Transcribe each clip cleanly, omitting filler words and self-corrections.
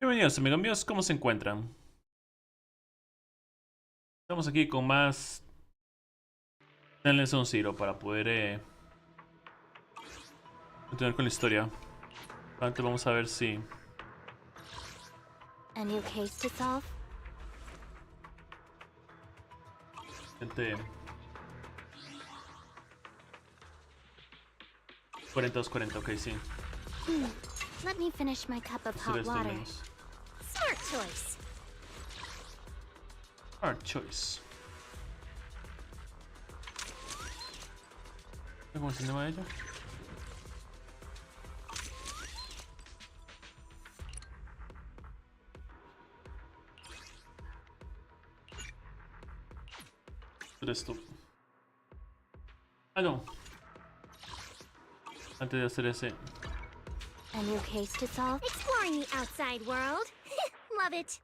Bienvenidos amigos míos, ¿cómo se encuentran? Estamos aquí con más Zenless on Zero para poder continuar con la historia. Antes vamos a ver si... A new case to solve? Gente... 42-40, ok, sí. Let me finish my cup of Hacer hot esto al water. menos. Smart choice. Hard choice. ¿Cómo se llama ella? Eres tú. Ah, no. Antes de hacer ese... A new case to solve? Exploring the outside world. Love it.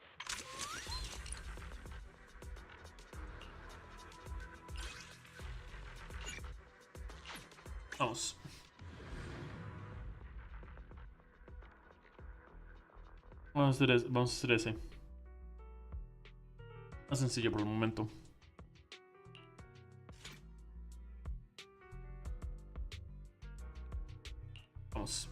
Vamos. Vamos a hacer ese. Más sencillo por el momento. Vamos.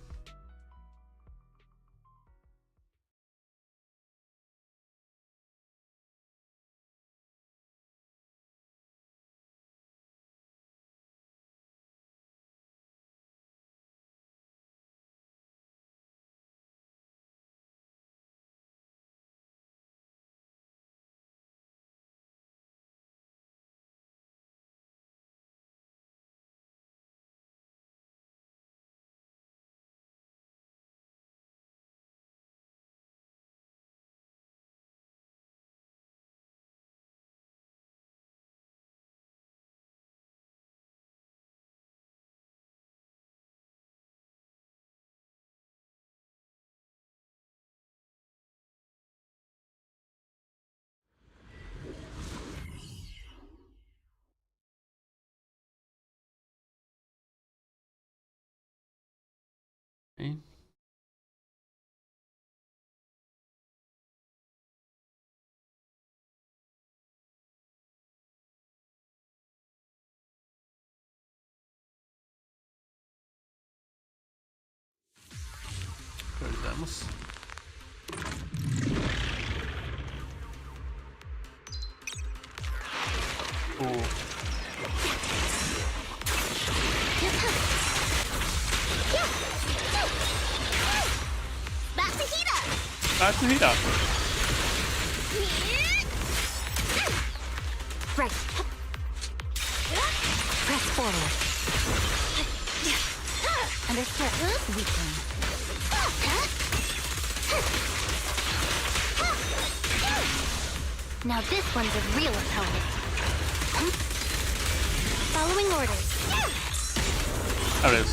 ¿Eh? Guardamos. Back to heat up. Back to heat up. Right. Press forward. Understood. Weaken. Now this one's a real opponent. Following orders. A ver.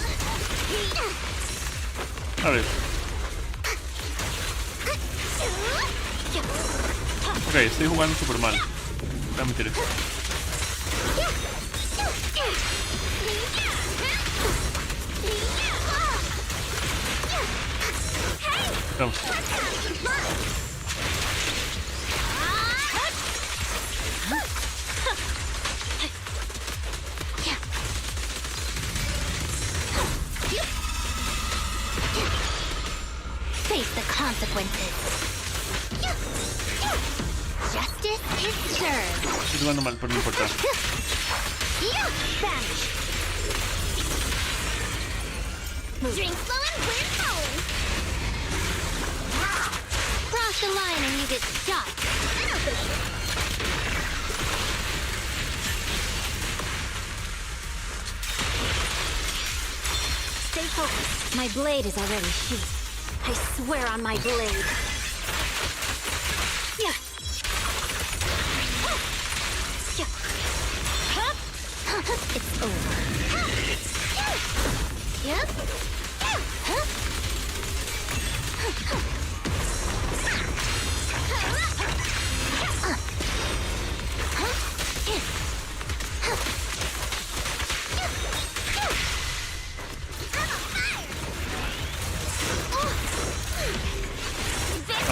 A ver. Ok, estoy jugando super mal. No me interesa. Vamos. Face the consequences. Justice is served. Estoy jugando mal, pero no importa. Vanish. Drink slow and win flowing. Cross the line and you get shot. Stay focused. My blade is already sheathed. I swear on my blade. Yeah. It's over. Yep.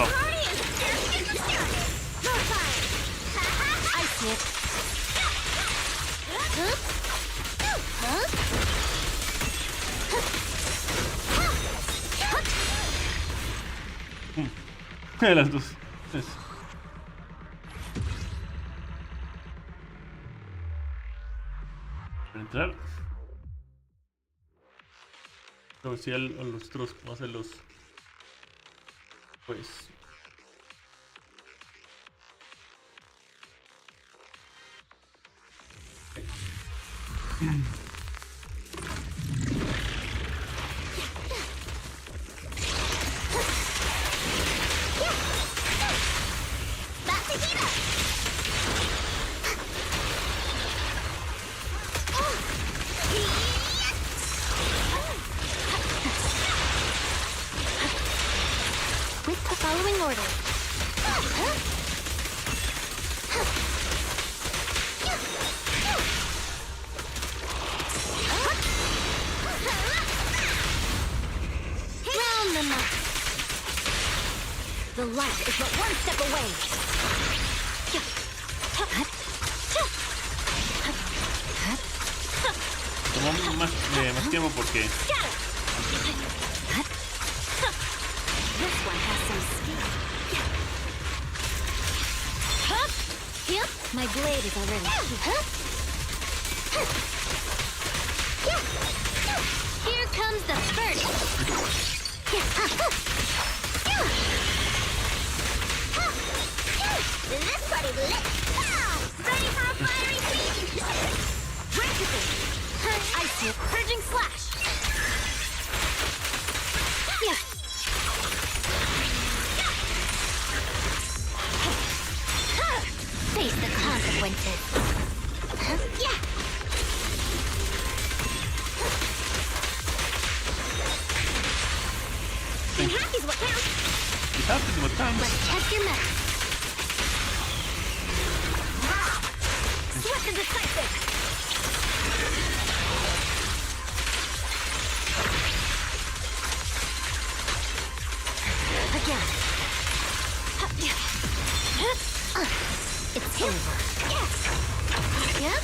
Oh. see it. Las dos. Es. Para entrar. Pero si a los otros, ¿cómo hacerlos? Pues. With the following order. Round them up. The light is but one step away. Tomó más tiempo porque This one has some speed. My blade is already Here comes the first. This party's lit. Ready for a fiery feast. Vertical. I see a purging slash. Face the consequences. And happy's what counts. it happens what counts. Let's test your mettle. Swift and decisive. Again. It's over. Yep.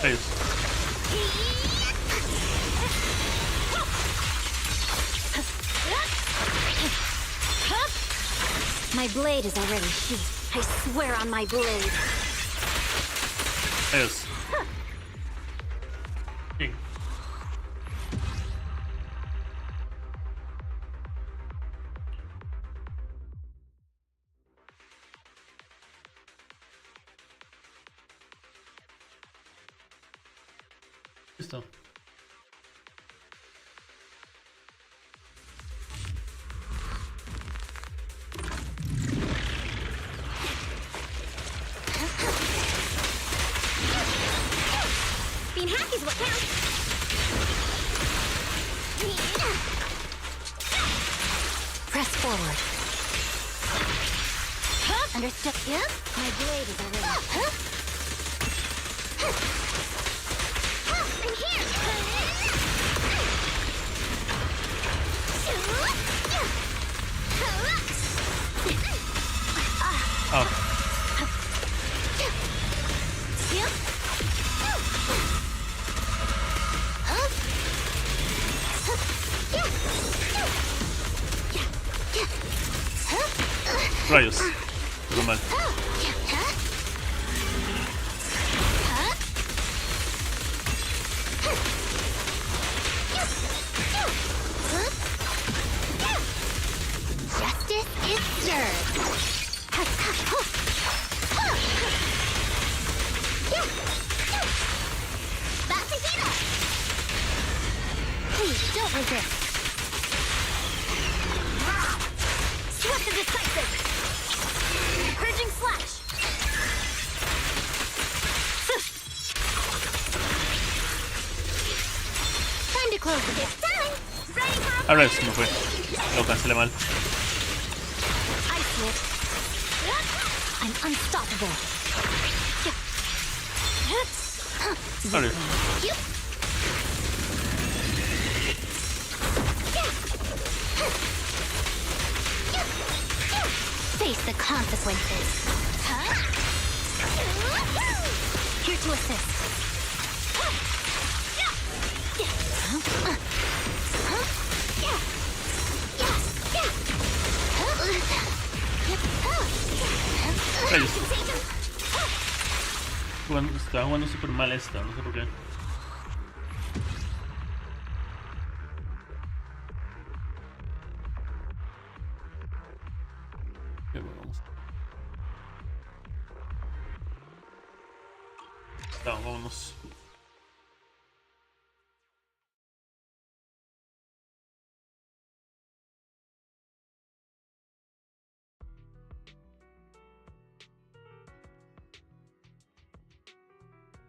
Rayos. My blade is already sheathed. I swear on my blade. Rayos. Sí. Listo. Being happy's what counts. Press forward. Understood? Yep. My blade is already. I'm here. Oh. Rayos. Todo mal. Justice is served. Back to Hina. Please don't resist. Swift and decisive. Purging slash. Time to close the gap. Time. Ready for a Ahora se me fue. Lo cancelé mal. I see it. I'm unstoppable. Sorry. face the consequences. Huh? Here to assist. Rayos. Estaba jugando súper mal esta, no sé por qué. Bueno, vamos. Vámonos.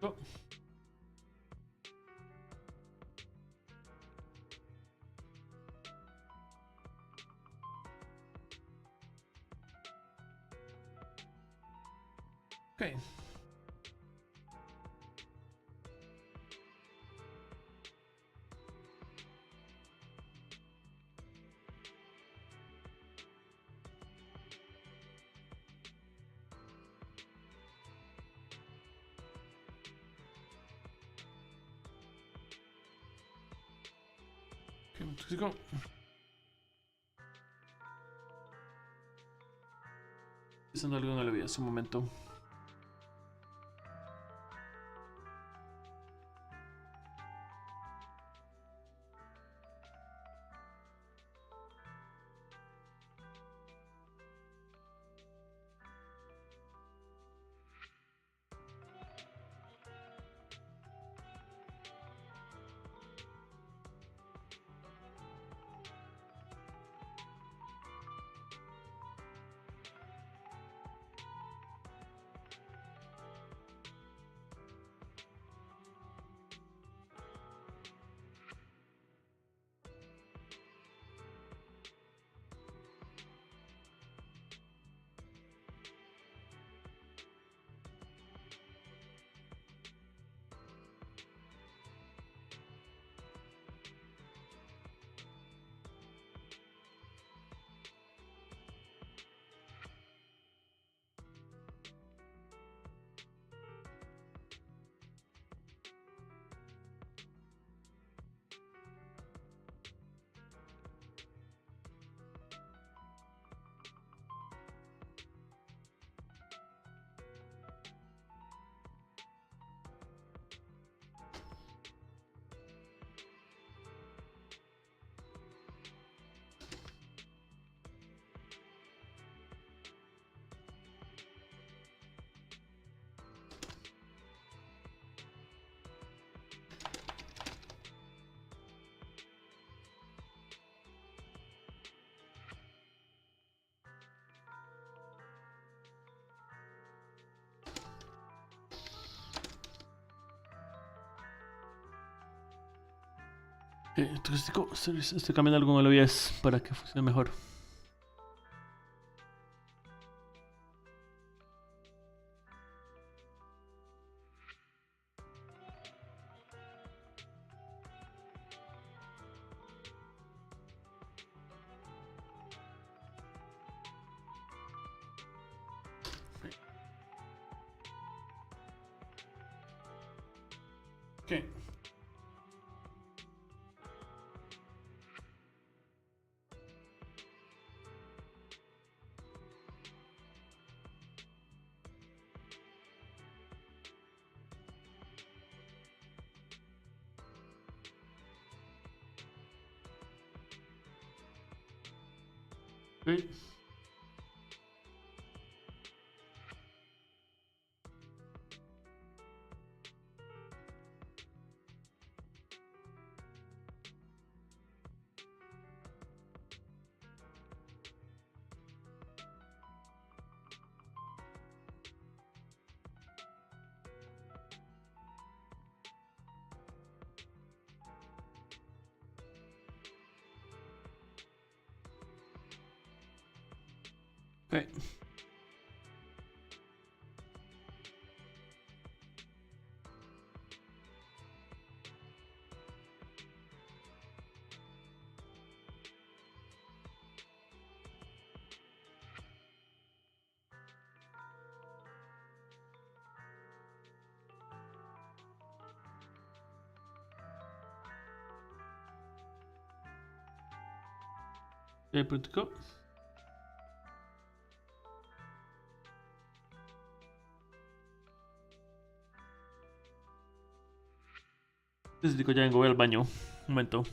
Go. Okay. Okay, let's go. Pensando algo no lo vi hace un momento. Entonces estoy cambiando algo en el OBS para que funcione mejor. Okay. Okay. Okay. Necesitico ya vengo, voy al baño. Un momento.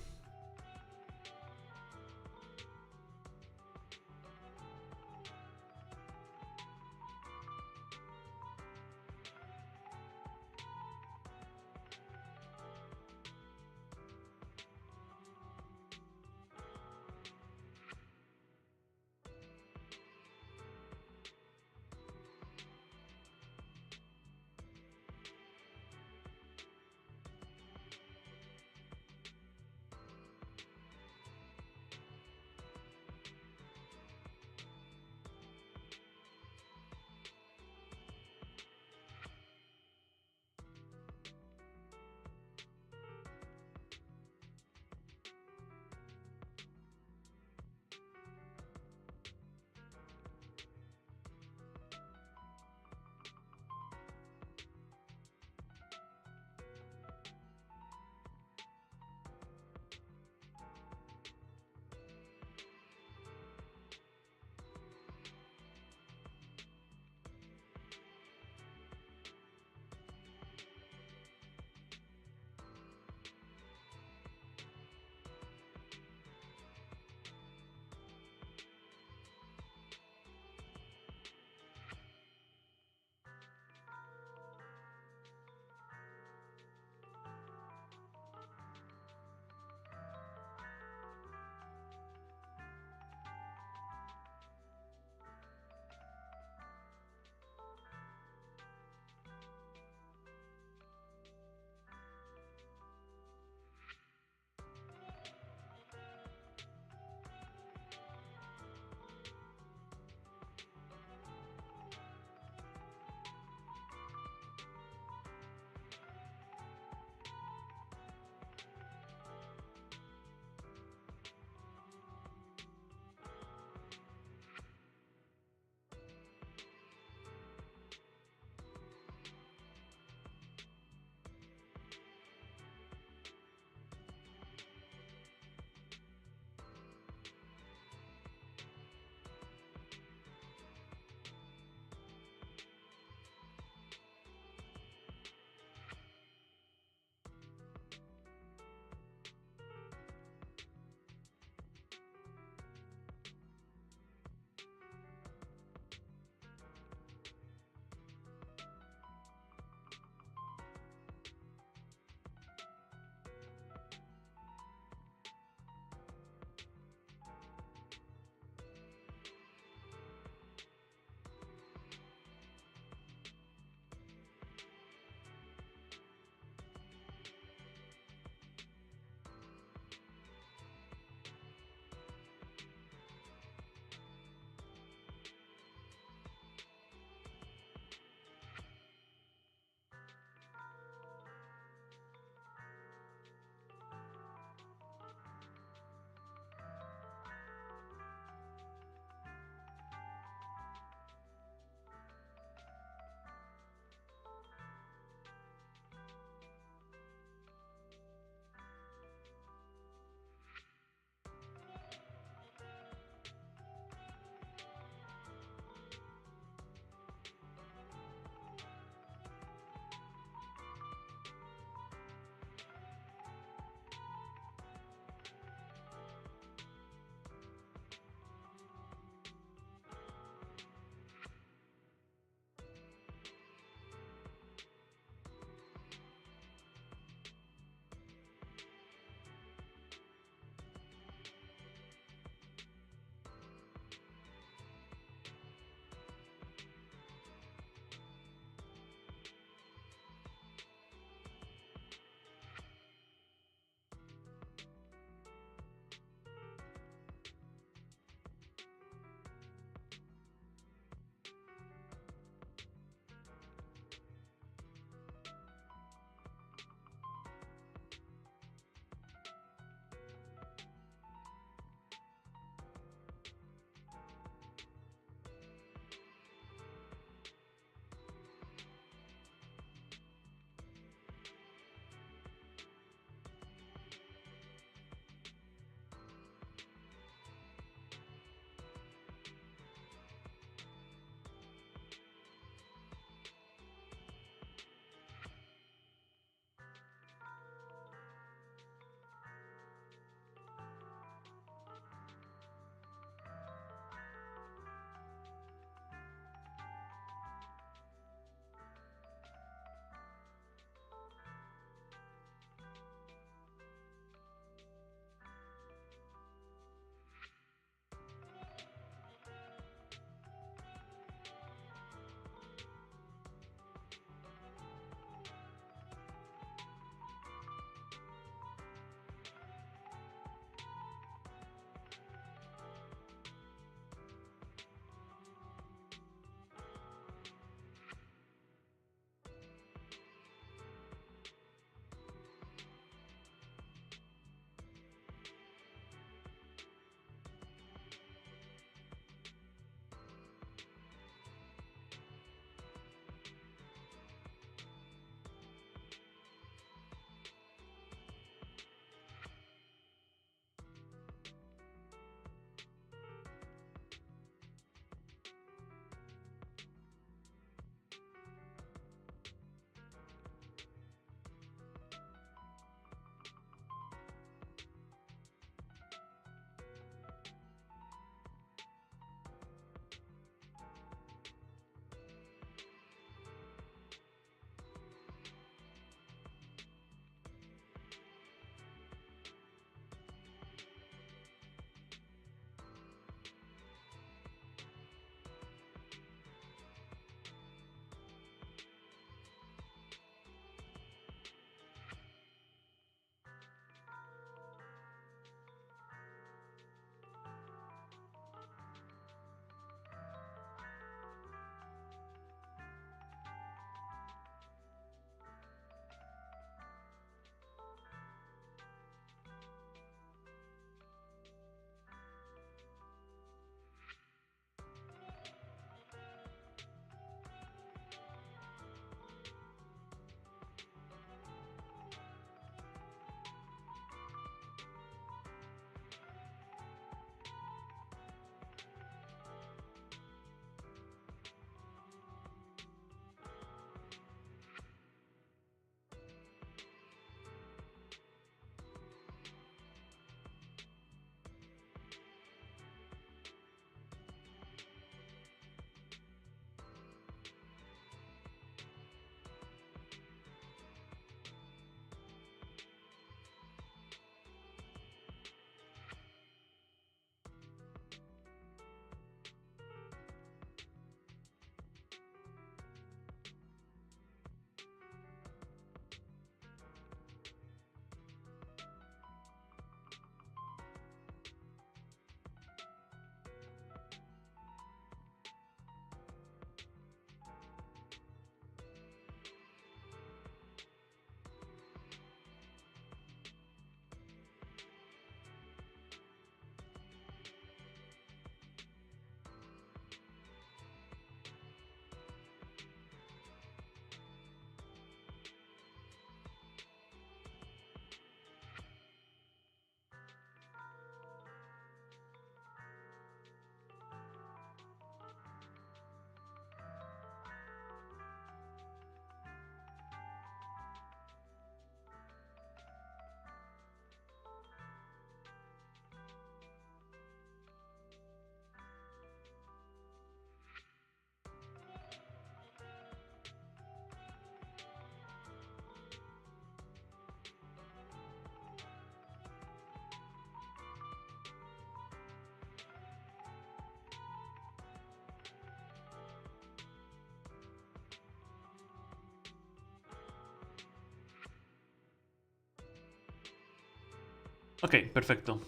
Ok, perfecto.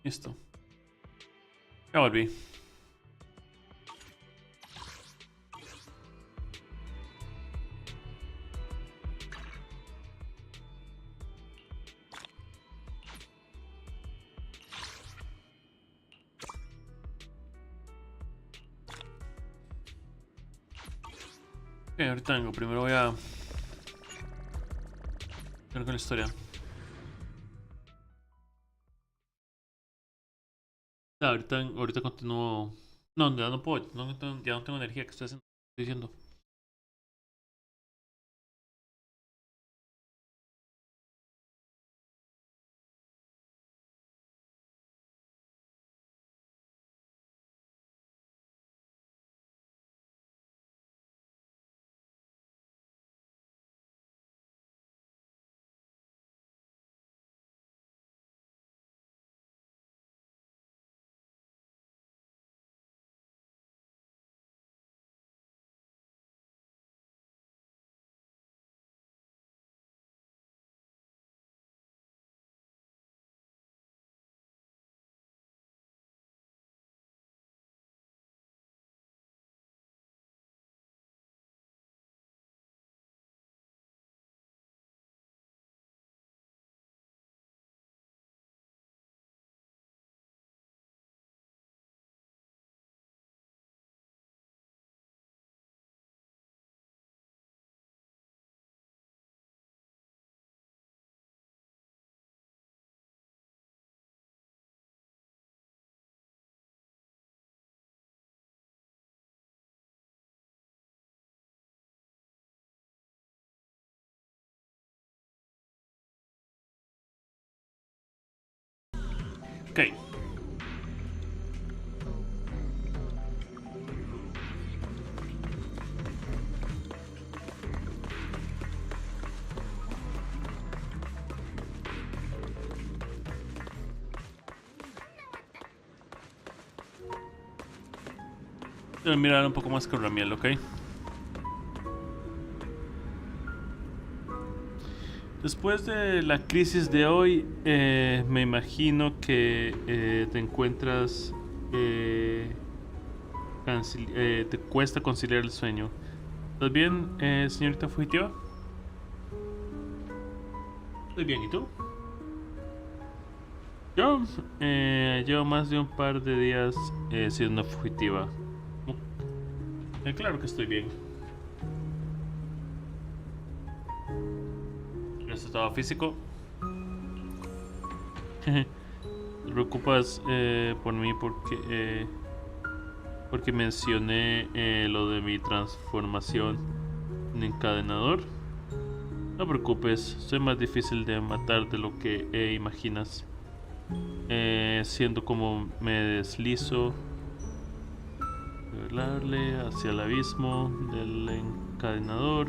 Listo. Ya volví. Ok, ahorita vengo. Primero voy a ver con la historia. Ahorita continúo. No, ya no puedo. Ya no tengo energía. ¿Qué estoy haciendo? Estoy diciendo. Ok. Voy a mirar un poco más con Ramiel, ok. Después de la crisis de hoy, me imagino que te encuentras. Te cuesta conciliar el sueño. ¿Estás bien, señorita fugitiva? Estoy bien, ¿y tú? Yo llevo más de un par de días siendo fugitiva. Claro que estoy bien. ¿El estado físico? ¿Te preocupas por mí porque mencioné lo de mi transformación en encadenador? No te preocupes, soy más difícil de matar de lo que imaginas. Siendo como me deslizo hacia el abismo del encadenador,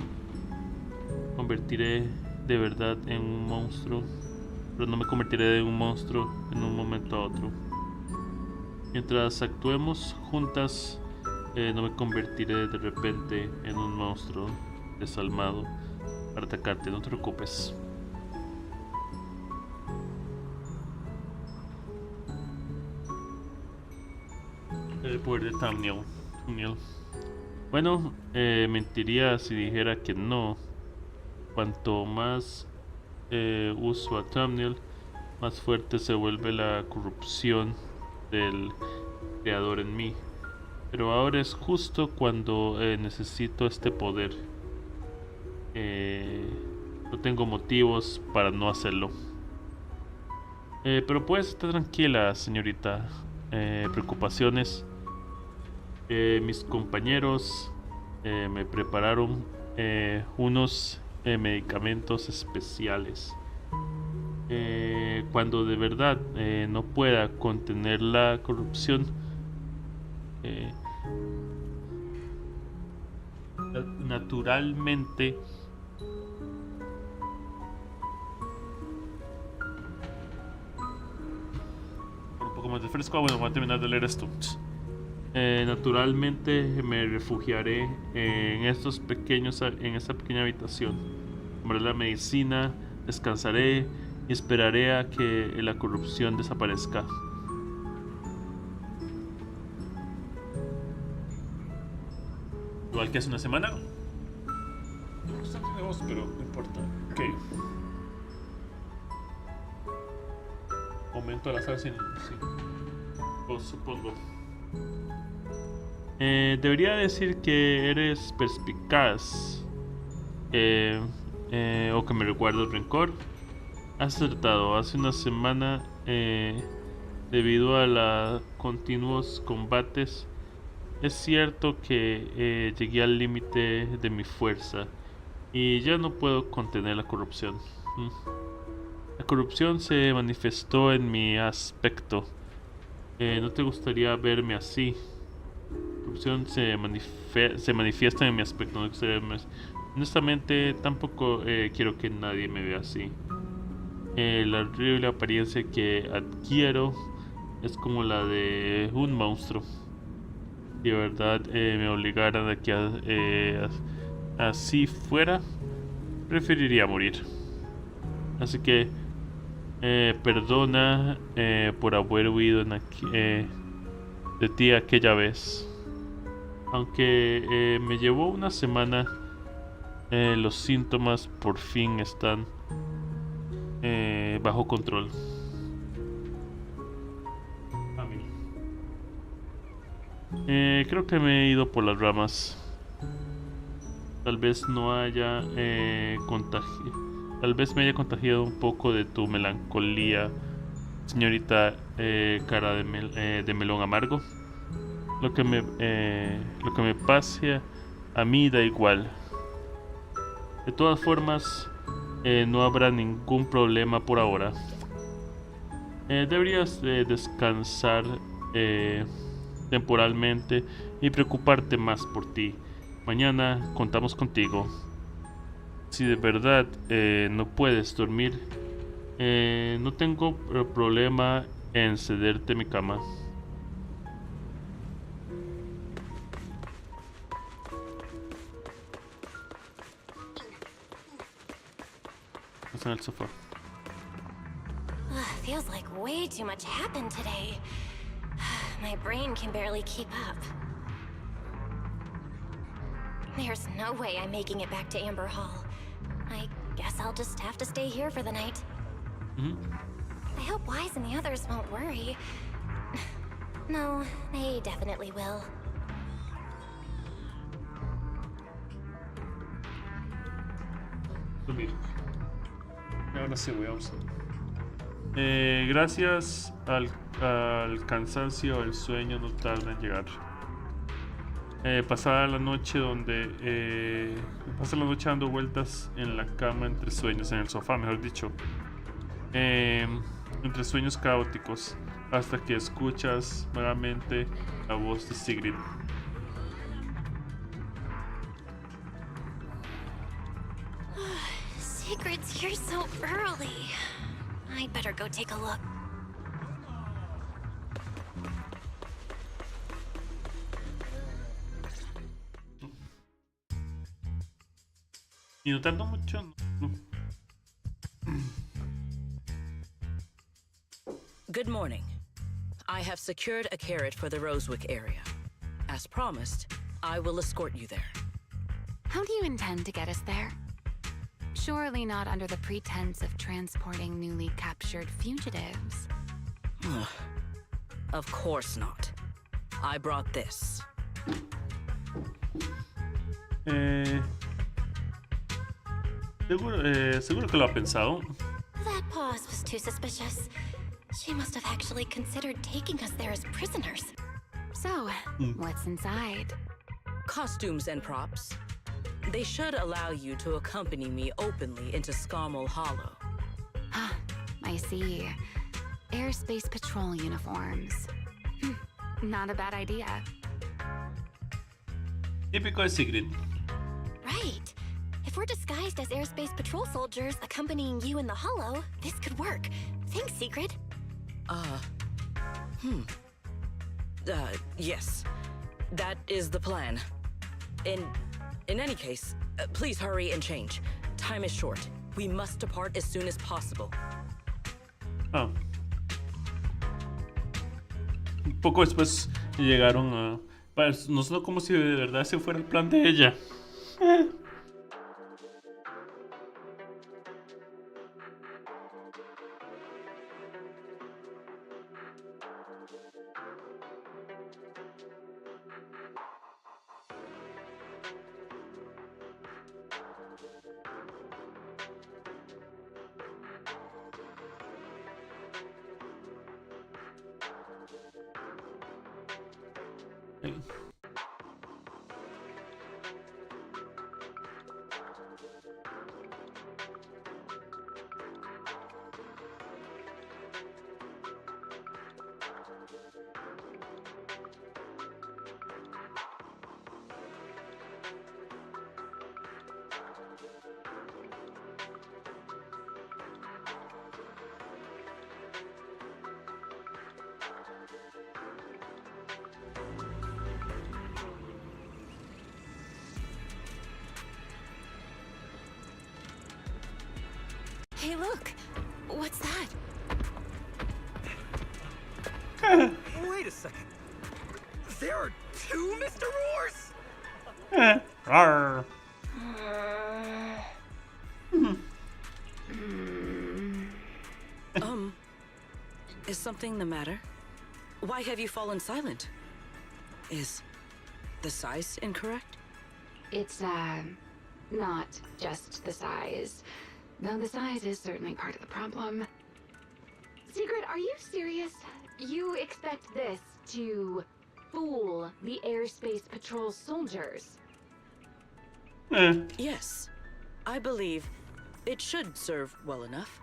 convertiré de verdad en un monstruo, pero no me convertiré en un monstruo en un momento a otro. Mientras actuemos juntas, no me convertiré de repente en un monstruo desalmado para atacarte, no te preocupes. El poder de Thumbnail. Bueno, mentiría si dijera que no. Cuanto más uso a Thumbnail, más fuerte se vuelve la corrupción del creador en mí. Pero ahora es justo cuando necesito este poder. No tengo motivos para no hacerlo. Pero puedes estar tranquila, señorita. Preocupaciones. Mis compañeros me prepararon unos medicamentos especiales. Cuando de verdad no pueda contener la corrupción, naturalmente un poco más de fresco. Bueno, voy a terminar de leer esto. Naturalmente me refugiaré en esta pequeña habitación. Tomaré la medicina, descansaré y esperaré a que la corrupción desaparezca. Igual que hace una semana. Bastante lejos, pero no importa. Ok. Aumento al azar sin... Sí. Pues, supongo. Debería decir que eres perspicaz. O que me recuerdo el rencor. Has acertado. Hace una semana, debido a los continuos combates, es cierto que llegué al límite de mi fuerza y ya no puedo contener la corrupción. La corrupción se manifestó en mi aspecto. ¿No te gustaría verme así? La corrupción se manifiesta en mi aspecto. No te gustaría verme así. Honestamente, tampoco quiero que nadie me vea así. La horrible apariencia que adquiero es como la de un monstruo. Si de verdad me obligaran a que así fuera, preferiría morir. Así que perdona por haber huido de ti aquella vez. Aunque me llevó una semana, los síntomas por fin están bajo control. Creo que me he ido por las ramas. Tal vez no haya Tal vez me haya contagiado un poco de tu melancolía, señorita cara de melón amargo. Lo que me pase a mí da igual. De todas formas, no habrá ningún problema por ahora. Deberías descansar temporalmente y preocuparte más por ti. Mañana contamos contigo. Si de verdad no puedes dormir, no tengo problema en cederte mi cama. Estás en el sofá. Feels like way too much happened today. My brain can barely keep up. There's no way I'm making it back to Amber Hall. I guess I'll just have to stay here for the night. I hope Wise and the others won't worry. No, they definitely will. Ahora sí voy a usar. Gracias al cansancio, el sueño no tarda en llegar. Pasaba la noche pasé la noche dando vueltas en la cama entre sueños, en el sofá, mejor dicho. Entre sueños caóticos, hasta que escuchas nuevamente la voz de Sigrid. Sigrid's here so early. I'd better go take a look. Y no tardo mucho, no. Good morning. I have secured a carrot for the Rosewick area. As promised, I will escort you there. How do you intend to get us there? Surely not under the pretense of transporting newly captured fugitives. Of course not. I brought this. Seguro que lo ha pensado. That pause was too suspicious. She must have actually considered taking us there as prisoners. So, what's inside? Costumes and props. They should allow you to accompany me openly into Scommel Hollow. Ah, I see. Airspace patrol uniforms. Not a bad idea. Típico de Sigrid. Right. If we're disguised as airspace patrol soldiers accompanying you in the hollow, this could work. Thanks, Sigrid. Yes. That is the plan. In any case, please hurry and change. Time is short. We must depart as soon as possible. Ah. Un poco después llegaron a... No sonó como si de verdad ese fuera el plan de ella. Sí. Hey, look! What's that? Wait a second. There are two Mr. Roars? Rawr. Is something the matter? Why have you fallen silent? Is the size incorrect? It's, not just the size. Though the size is certainly part of the problem. Sigrid, are you serious? You expect this to fool the airspace patrol soldiers? Yes. I believe it should serve well enough.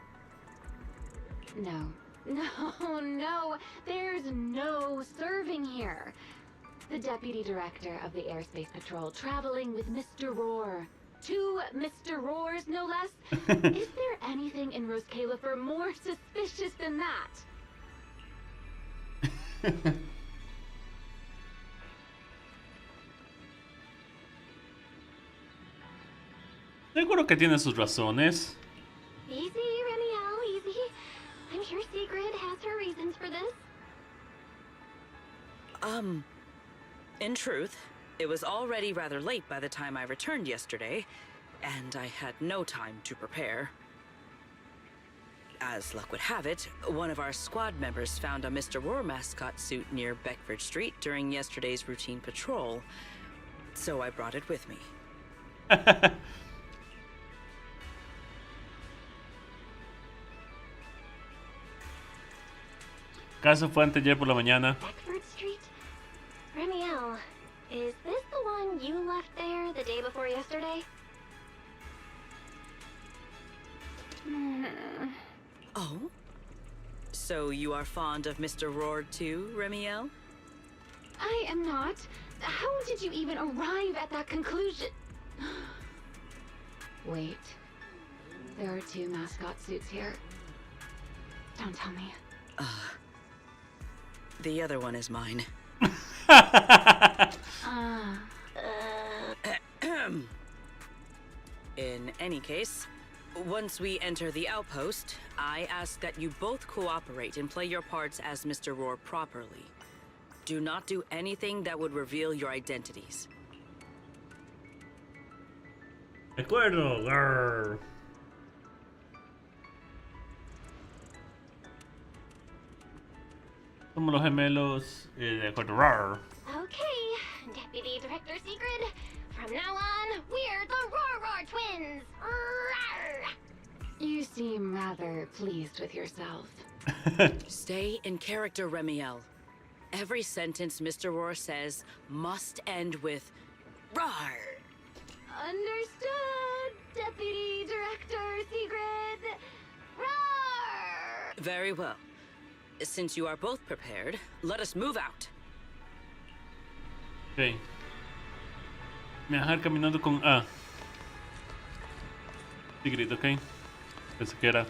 No. No. There's no serving here. The deputy director of the airspace patrol traveling with Mr. Roar. Two Mr. Roars, no less. Is there anything in Rose Califer more suspicious than that? Seguro que tiene sus razones. Easy, Remiel, easy. I'm sure Sigrid has her reasons for this. In truth, it was already rather late by the time I returned yesterday, and I had no time to prepare. As luck would have it, one of our squad members found a Mr. Roar mascot suit near Beckford Street during yesterday's routine patrol, so I brought it with me. Caso fue anteayer por la mañana. Beckford Street? Remiel, is this the one you left there the day before yesterday? Oh? So you are fond of Mr. Roar too, Remiel? I am not. How did you even arrive at that conclusion? Wait. There are two mascot suits here. Don't tell me. The other one is mine. In any case, once we enter the outpost, I ask that you both cooperate and play your parts as Mr. Roar properly. Do not do anything that would reveal your identities. De acuerdo. Grrr. Somos los gemelos. De acuerdo. Rawr. Okay, Deputy Director Sigrid. From now on, we're the Roar Twins. Rawr! You seem rather pleased with yourself. Stay in character, Remiel. Every sentence Mr. Roar says must end with "Rawr." Understood, Deputy Director Sigrid. Roar! Very well. Since you are both prepared, let us move out. Ok. Me voy a dejar caminando con A. Sigrid, ok. Pensé que era.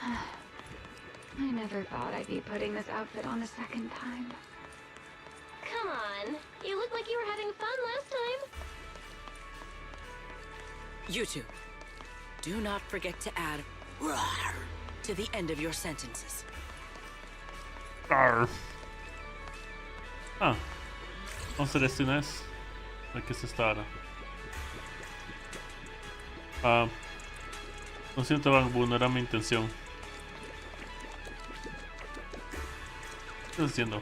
I never thought I'd be putting this outfit on a second time. Come on, you look like you were having fun last time. You two, do not forget to add "Rawr" to the end of your sentences. Arr. Ah, vamos a hacer esto una vez. A ver qué es esta ahora. Ah, lo siento, Bangbu, no era mi intención. ¿Qué estás haciendo?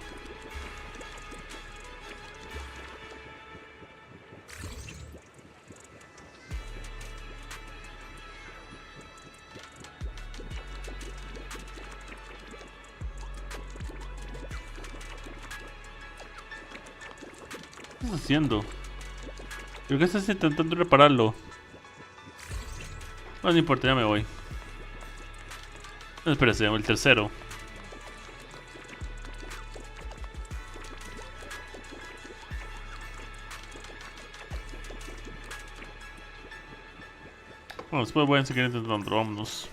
¿Qué estás haciendo? ¿Pero qué estás intentando repararlo? No importa, ya me voy. No, espérese, el tercero. Bueno, después voy a seguir intentando, vámonos.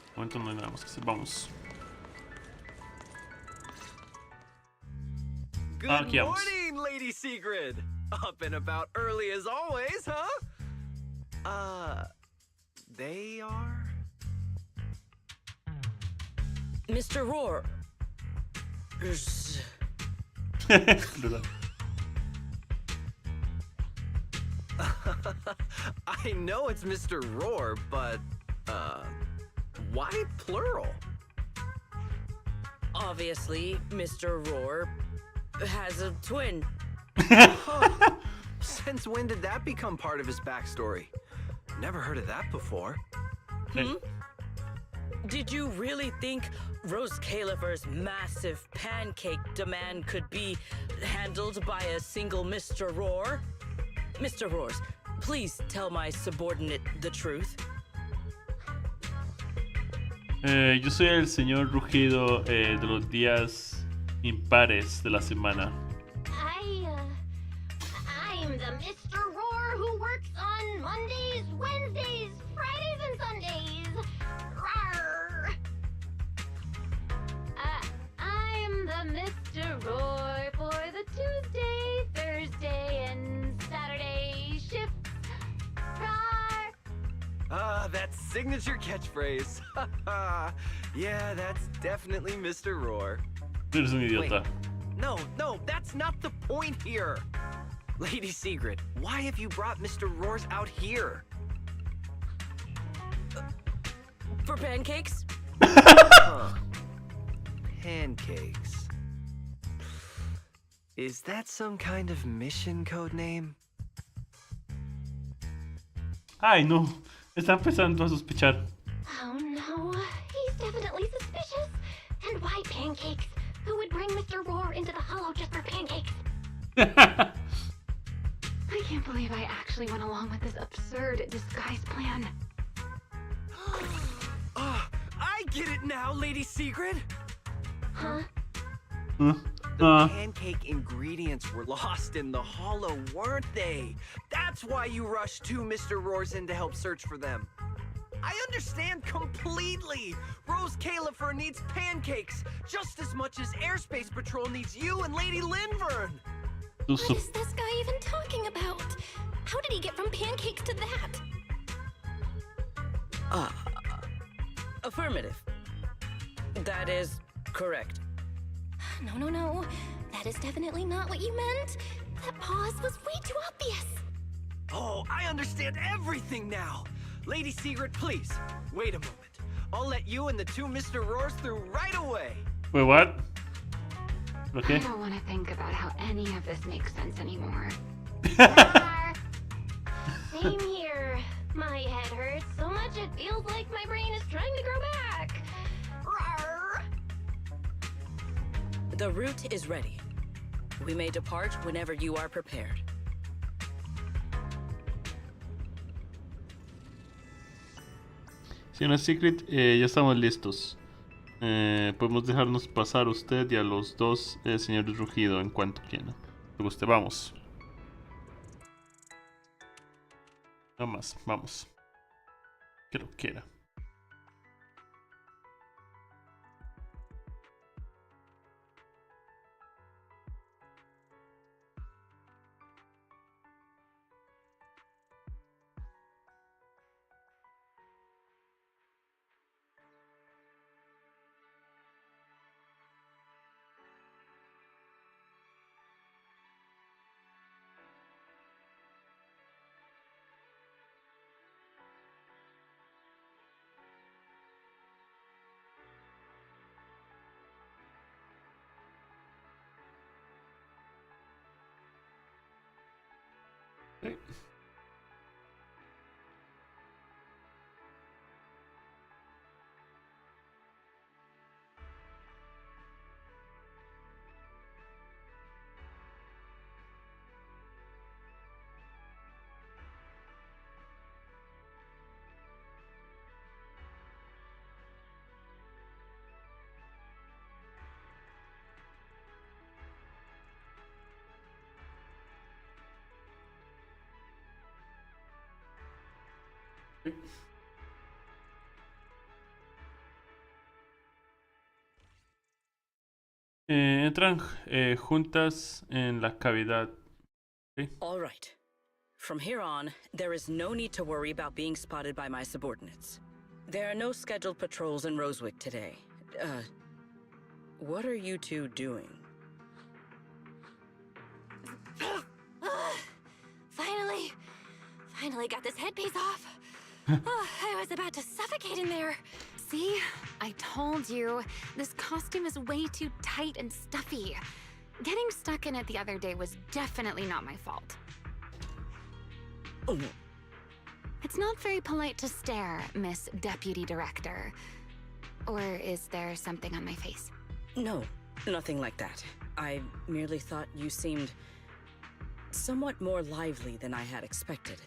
De momento no hay nada más que hacer, vamos. Good Aquí vamos. morning, Lady Sigrid. Up and about early as always, huh? They are? Mr. Roar. I know it's Mr. Roar, but, why plural? Obviously, Mr. Roar has a twin. Huh. Since when did that become part of his backstory? Never heard of that before. Hmm? Did you really think Rose Califer's massive pancake demand could be handled by a single Mr. Roar? Mr. Roars, please tell my subordinate the truth. Yo soy el señor Rugido de los días impares de la semana. I'm the Mr. Roar who works on Mondays, Wednesdays, Fridays, and Sundays. Rawr. I'm the Mr. Roar for the Tuesday, Thursday, and Saturday shifts. Rawr. That signature catchphrase. Yeah, that's definitely Mr. Roar. Eres un idiota. No, that's not the point here. Lady Sigrid, why have you brought Mr. Roars out here? For pancakes? Huh. Pancakes. Is that some kind of mission code name? Ay, no. Está empezando a sospechar. Oh no, he's definitely suspicious. And why pancakes? Who would bring Mr. Roar into the hollow just for pancakes? I can't believe I actually went along with this absurd disguise plan. I get it now, Lady Sigrid. Huh? The pancake ingredients were lost in the hollow, weren't they? That's why you rushed two Mr. Roars in to help search for them. I understand completely. Rose Califer needs pancakes just as much as Airspace Patrol needs you and Lady Linvern. What is this guy even talking about? How did he get from pancakes to that? Affirmative. That is correct. No. That is definitely not what you meant. That pause was way too obvious. Oh, I understand everything now. Lady Sigrid, please, wait a moment. I'll let you and the two Mr. Roars through right away. Wait, what? I Okay. don't want to think about how any of this makes sense anymore. Rawr. Same here. My head hurts so much it feels like my brain is trying to grow back. Rawr. The route is ready. We may depart whenever you are prepared. Señora Secret, ya estamos listos. Podemos dejarnos pasar a usted y a los dos señores Rugido en cuanto quiera. Le guste, vamos. Nada más, vamos. Que lo quiera. Entran juntas en la cavidad. Okay. All right. From here on, there is no need to worry about being spotted by my subordinates. There are no scheduled patrols in Rosewick today. What are you two doing? Finally got this headpiece off. I was about to suffocate in there. See? I told you. This costume is way too tight and stuffy. Getting stuck in it the other day was definitely not my fault. Oh. It's not very polite to stare, Miss Deputy Director. Or is there something on my face? No, nothing like that. I merely thought you seemed somewhat more lively than I had expected.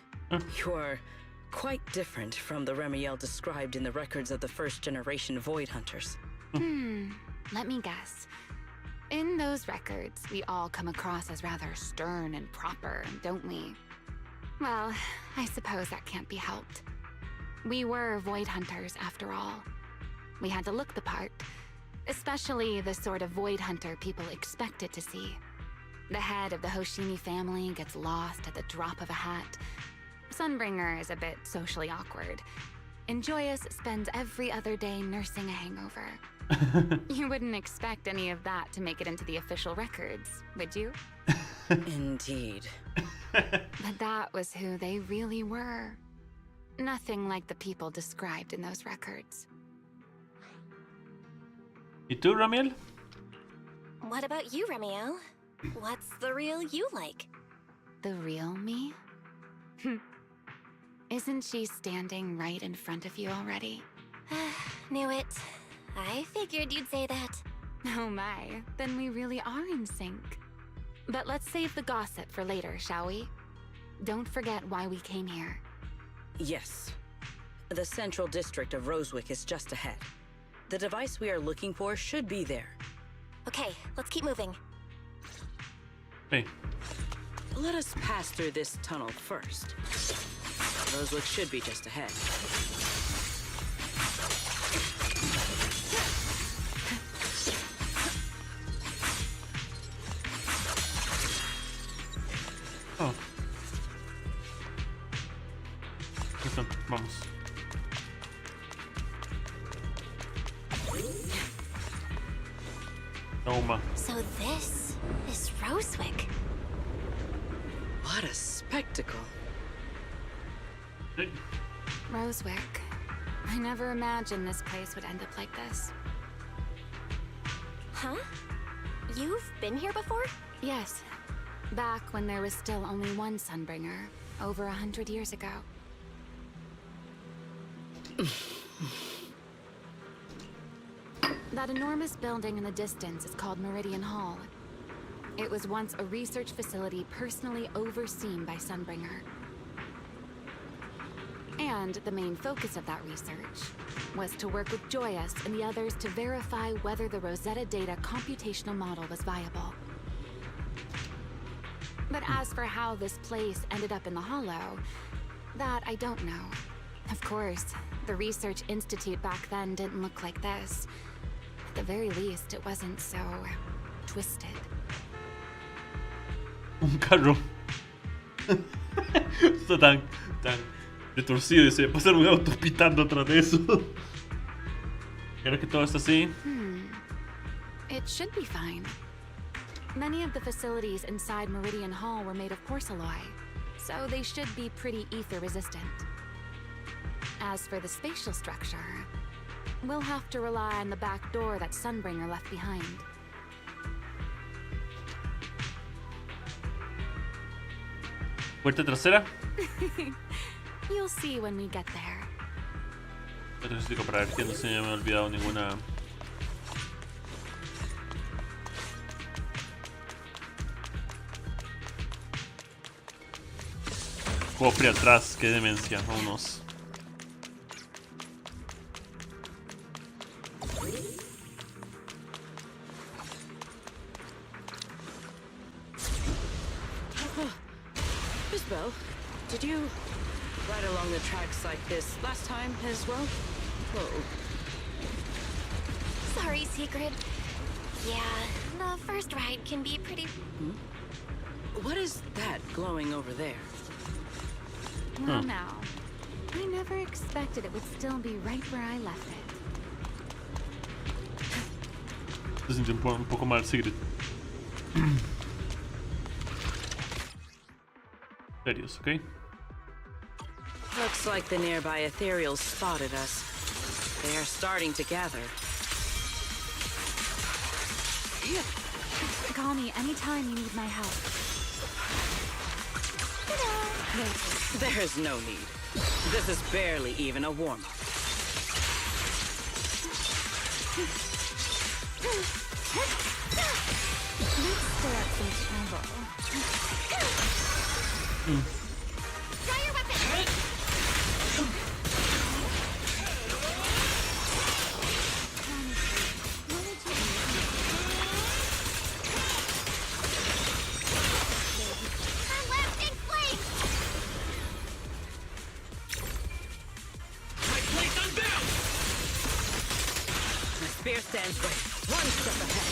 You are quite different from the Remiel described in the records of the first-generation Void Hunters. Let me guess. In those records, we all come across as rather stern and proper, don't we? Well, I suppose that can't be helped. We were Void Hunters, after all. We had to look the part, especially the sort of Void Hunter people expected to see. The head of the Hoshimi family gets lost at the drop of a hat. Sunbringer is a bit socially awkward. And Joyous spends every other day nursing a hangover. You wouldn't expect any of that to make it into the official records, would you? Indeed. But that was who they really were. Nothing like the people described in those records. ¿Y tú, Ramiel? What about you, Remiel? What's the real you like? The real me? Isn't she standing right in front of you already? Knew it. I figured you'd say that. Oh my, then we really are in sync. But let's save the gossip for later, shall we? Don't forget why we came here. Yes. The central district of Rosewick is just ahead. The device we are looking for should be there. Okay, let's keep moving. Hey. Let us pass through this tunnel first. Rosewick should be just ahead. Oh. Listo, vamos. Toma. So this is Rosewick. What a spectacle. Hey. Rosewick. I never imagined this place would end up like this. Huh? You've been here before? Yes. Back when there was still only one Sunbringer, over 100 years ago. That enormous building in the distance is called Meridian Hall. It was once a research facility personally overseen by Sunbringer. And the main focus of that research was to work with Joyous and the others to verify whether the Rosetta Data computational model was viable. But as for how this place ended up in the Hollow, that I don't know. Of course, the Research Institute back then didn't look like this. At the very least, it wasn't so twisted. Un carro. Está tan retorcido y se va a pasar un auto pitando atrás de eso. Creo que todo está así. It should be fine. Many of the facilities inside Meridian Hall were made of porcelain, so they should be pretty ether resistant. As for the spatial structure, we'll have to rely on the back door that Sunbringer left behind. Puerta trasera. You'll see when we get there. Otro explico para ver que no se me ha olvidado ninguna. Cofre atrás, qué demencia, vámonos. Miss Bell, did you write ride along the tracks like this last time as well? Whoa. Sorry, Secret. Yeah, the first ride can be pretty... What is that glowing over there? Well, now, I never expected it would still be right where I left it. Se siente un poco mal, Sigrid. Serious, okay? Looks like the nearby ethereals spotted us. They are starting to gather. Call me anytime you need my help. There's no need. This is barely even a warm-up. Let's stir up some trouble. Draw your weapon! Unlasting flame! My place unbound! The spear stands ready. One step ahead.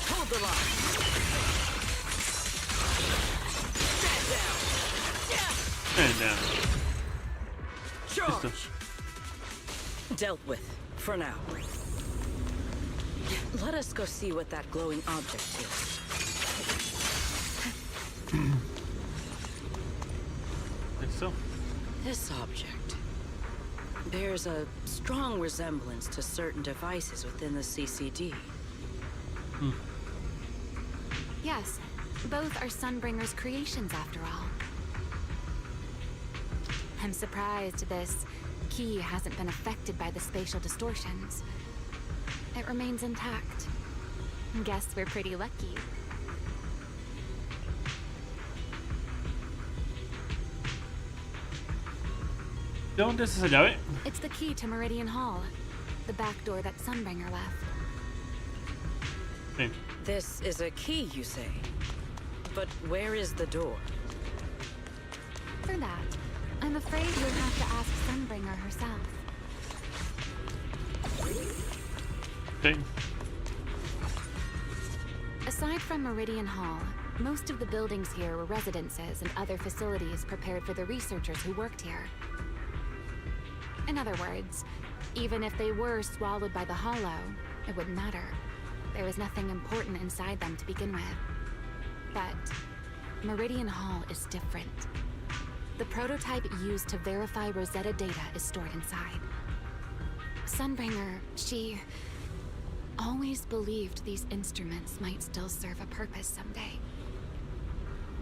Hold the line. Stand down. And down. Charge! Dealt with, for now. Let us go see what that glowing object is. Like so. This object bears a strong resemblance to certain devices within the CCD. Yes, both are Sunbringer's creations after all. I'm surprised this key hasn't been affected by the spatial distortions. It remains intact. Guess we're pretty lucky. ¿De dónde es esa llave? It's the key to Meridian Hall, the back door that Sunbringer left. Sí. This is a key, you say? But where is the door? For that, I'm afraid you'll have to ask Sunbringer herself. Okay. Aside from Meridian Hall, most of the buildings here were residences and other facilities prepared for the researchers who worked here. In other words, even if they were swallowed by the Hollow, it wouldn't matter. There was nothing important inside them to begin with. But Meridian Hall is different. The prototype used to verify Rosetta data is stored inside. Sunbringer, she always believed these instruments might still serve a purpose someday.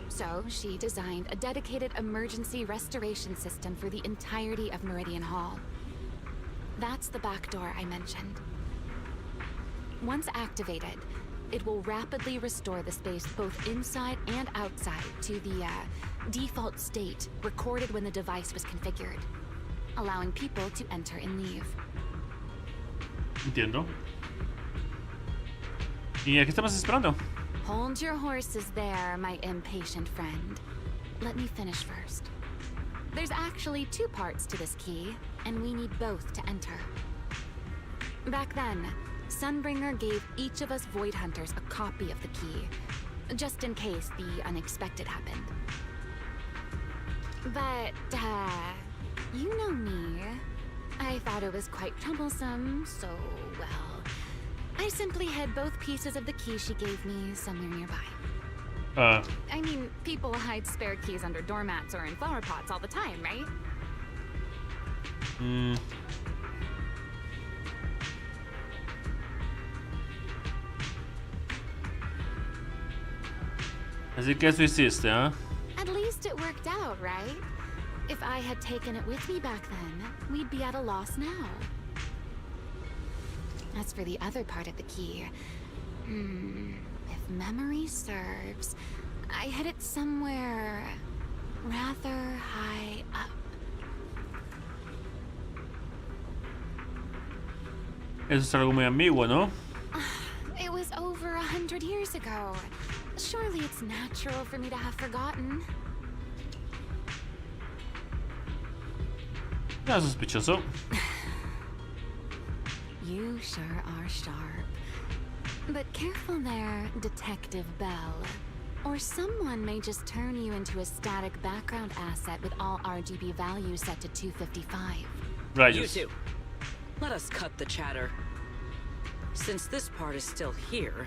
So she designed a dedicated emergency restoration system for the entirety of Meridian Hall. That's the back door I mentioned. Once activated, it will rapidly restore the space both inside and outside to the default state recorded when the device was configured, allowing people to enter and leave. Entiendo. ¿Y a qué estamos esperando? Hold your horses there, my impatient friend. Let me finish first. There's actually two parts to this key, and we need both to enter. Back then, Sunbringer gave each of us Void Hunters a copy of the key, just in case the unexpected happened. But, you know me. I thought it was quite troublesome, so, well, I simply hid both pieces of the key she gave me somewhere nearby. I mean, people hide spare keys under doormats or in flower pots all the time, right? Así que eso hiciste, ¿ah? At least it worked out, right? If I had taken it with me back then, we'd be at a loss now. As for the other part of the key, if memory serves, I hid it somewhere rather high up. Eso es algo muy ambiguo, ¿no? It was over 100 years ago. Surely it's natural for me to have forgotten. Nada sospechoso. You sure are sharp. But careful there, Detective Bell. Or someone may just turn you into a static background asset with all RGB values set to 255. Right. You two, let us cut the chatter. Since this part is still here,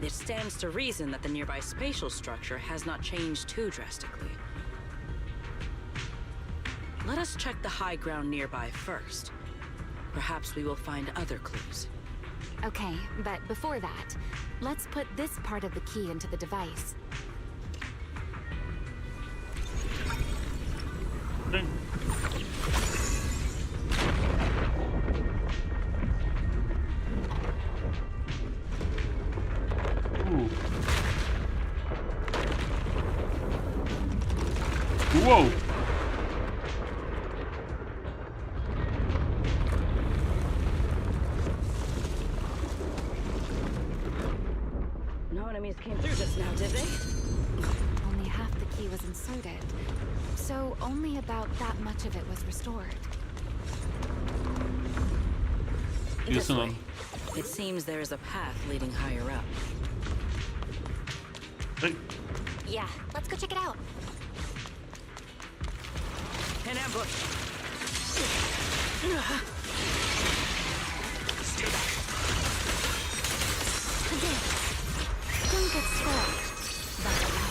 it stands to reason that the nearby spatial structure has not changed too drastically. Let us check the high ground nearby first. Perhaps we will find other clues. Okay, but before that, let's put this part of the key into the device. Okay. Ooh. Whoa! No enemies came through just now, did they? Only half the key was inserted, so only about that much of it was restored. This Listen way. on. It seems there is a path leading higher up. Hey. Yeah, let's go check it out. An ambush! Don't get scorched. That's right.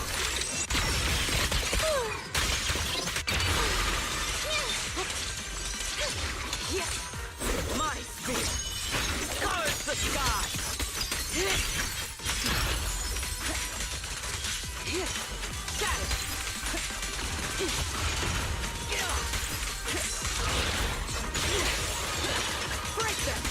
My spear scars the sky! Break them!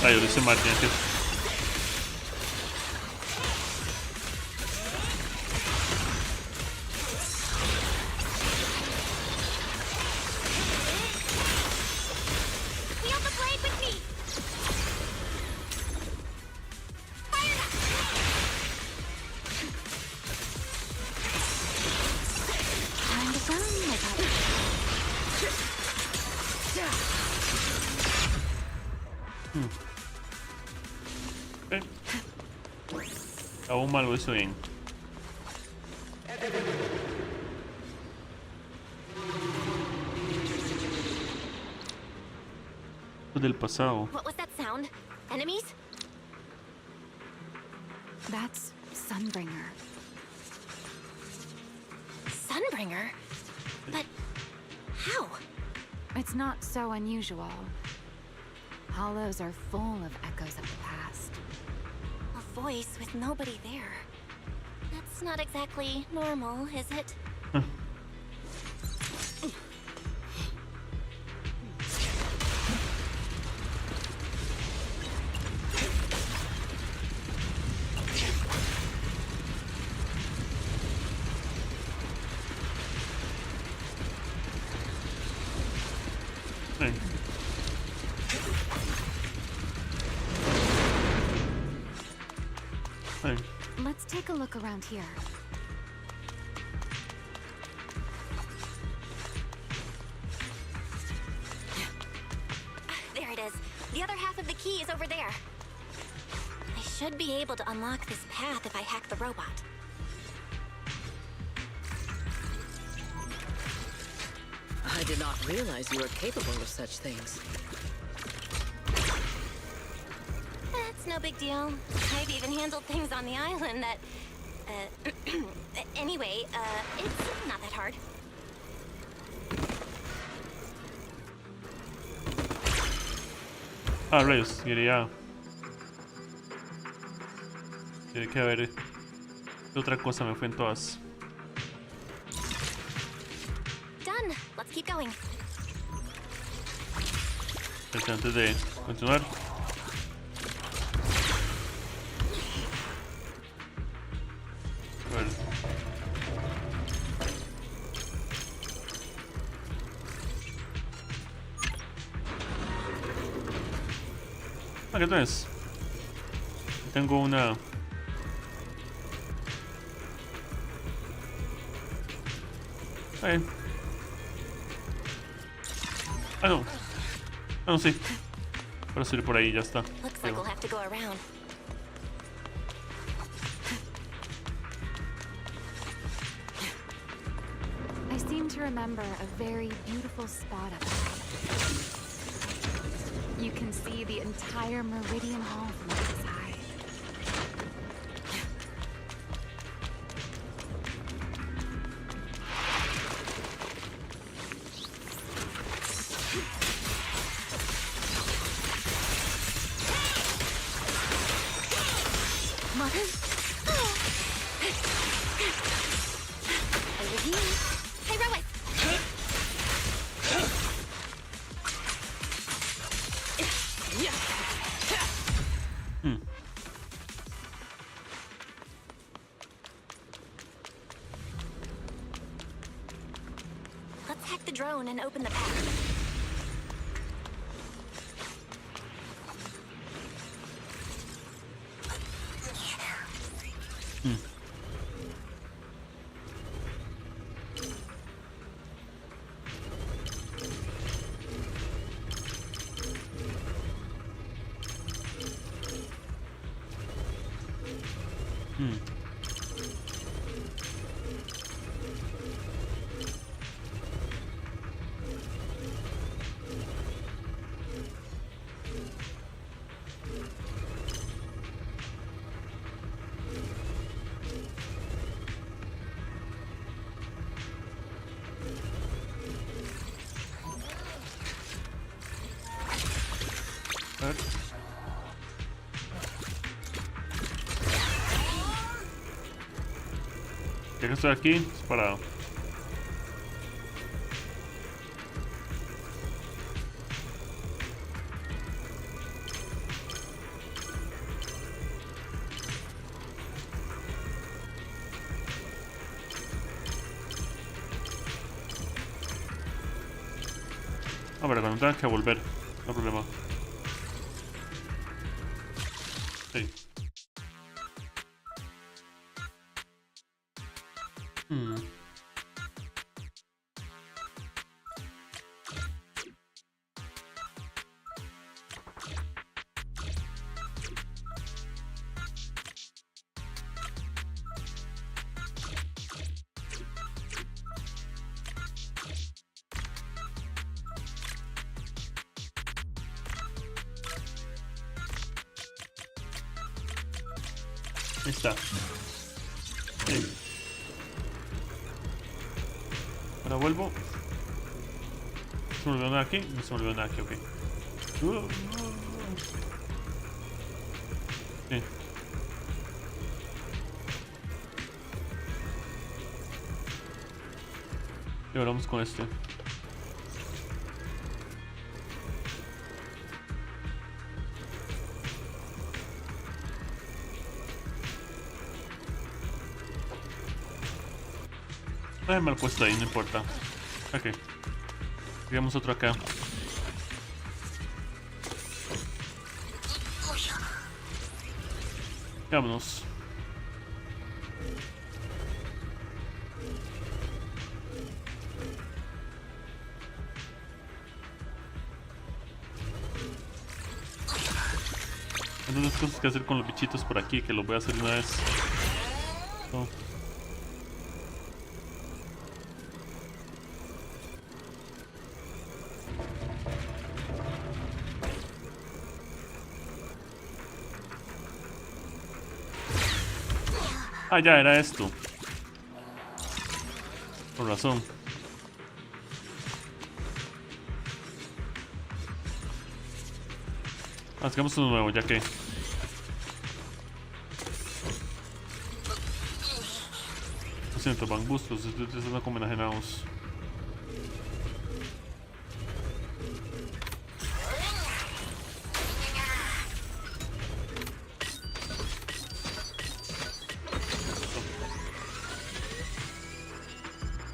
Rayo, dice Martín que Feel the blade with me! Fire that! Time to burn, my puppy. aún mal lo hizo bien. Del pasado. What was that sound? Enemies? That's Sunbringer. Sunbringer? But how? It's not so unusual. Hollows are full of echoes of the past. A voice with nobody there. That's not exactly normal, is it? Hey. Hey. Let's take a look around here. There it is. The other half of the key is over there. I should be able to unlock this path if I hack the robot. I did not realize you were capable of such things. That's no big deal. I've even handled things on the island that... anyway, it's not that hard. Ah, rayos, quería que ver qué otra cosa me fue en todas. Done. Let's keep going. Antes de continuar. A ver. Ah, ¿qué tenés? Tengo una... Ah, no. Ah, no, sí. Para subir por ahí, ya está. Looks like we'll have to go around. I seem to remember a very beautiful spot up there. You can see the entire Meridian Hall from this side. Mother? Over here. Hey, Rowan! Let's hack the drone and open the path. A ver. Ya que estoy aquí, es para... A ver, cuando tengas que volver, no hay problema. Sí. Ahí está. Sí. Ahora vuelvo. Se me olvidó nada aquí. No se me olvidó nada aquí, ok. Sí. Y ahora vamos con este. Mal puesto ahí, no importa. Ok. Digamos otro acá. Vámonos. Hay unas cosas que hacer con los bichitos por aquí que los voy a hacer una vez. No. Ah, ya era esto. Por razón. Hagamos uno nuevo, ya que. Lo siento, bambús, los estoy utilizando como enajenados.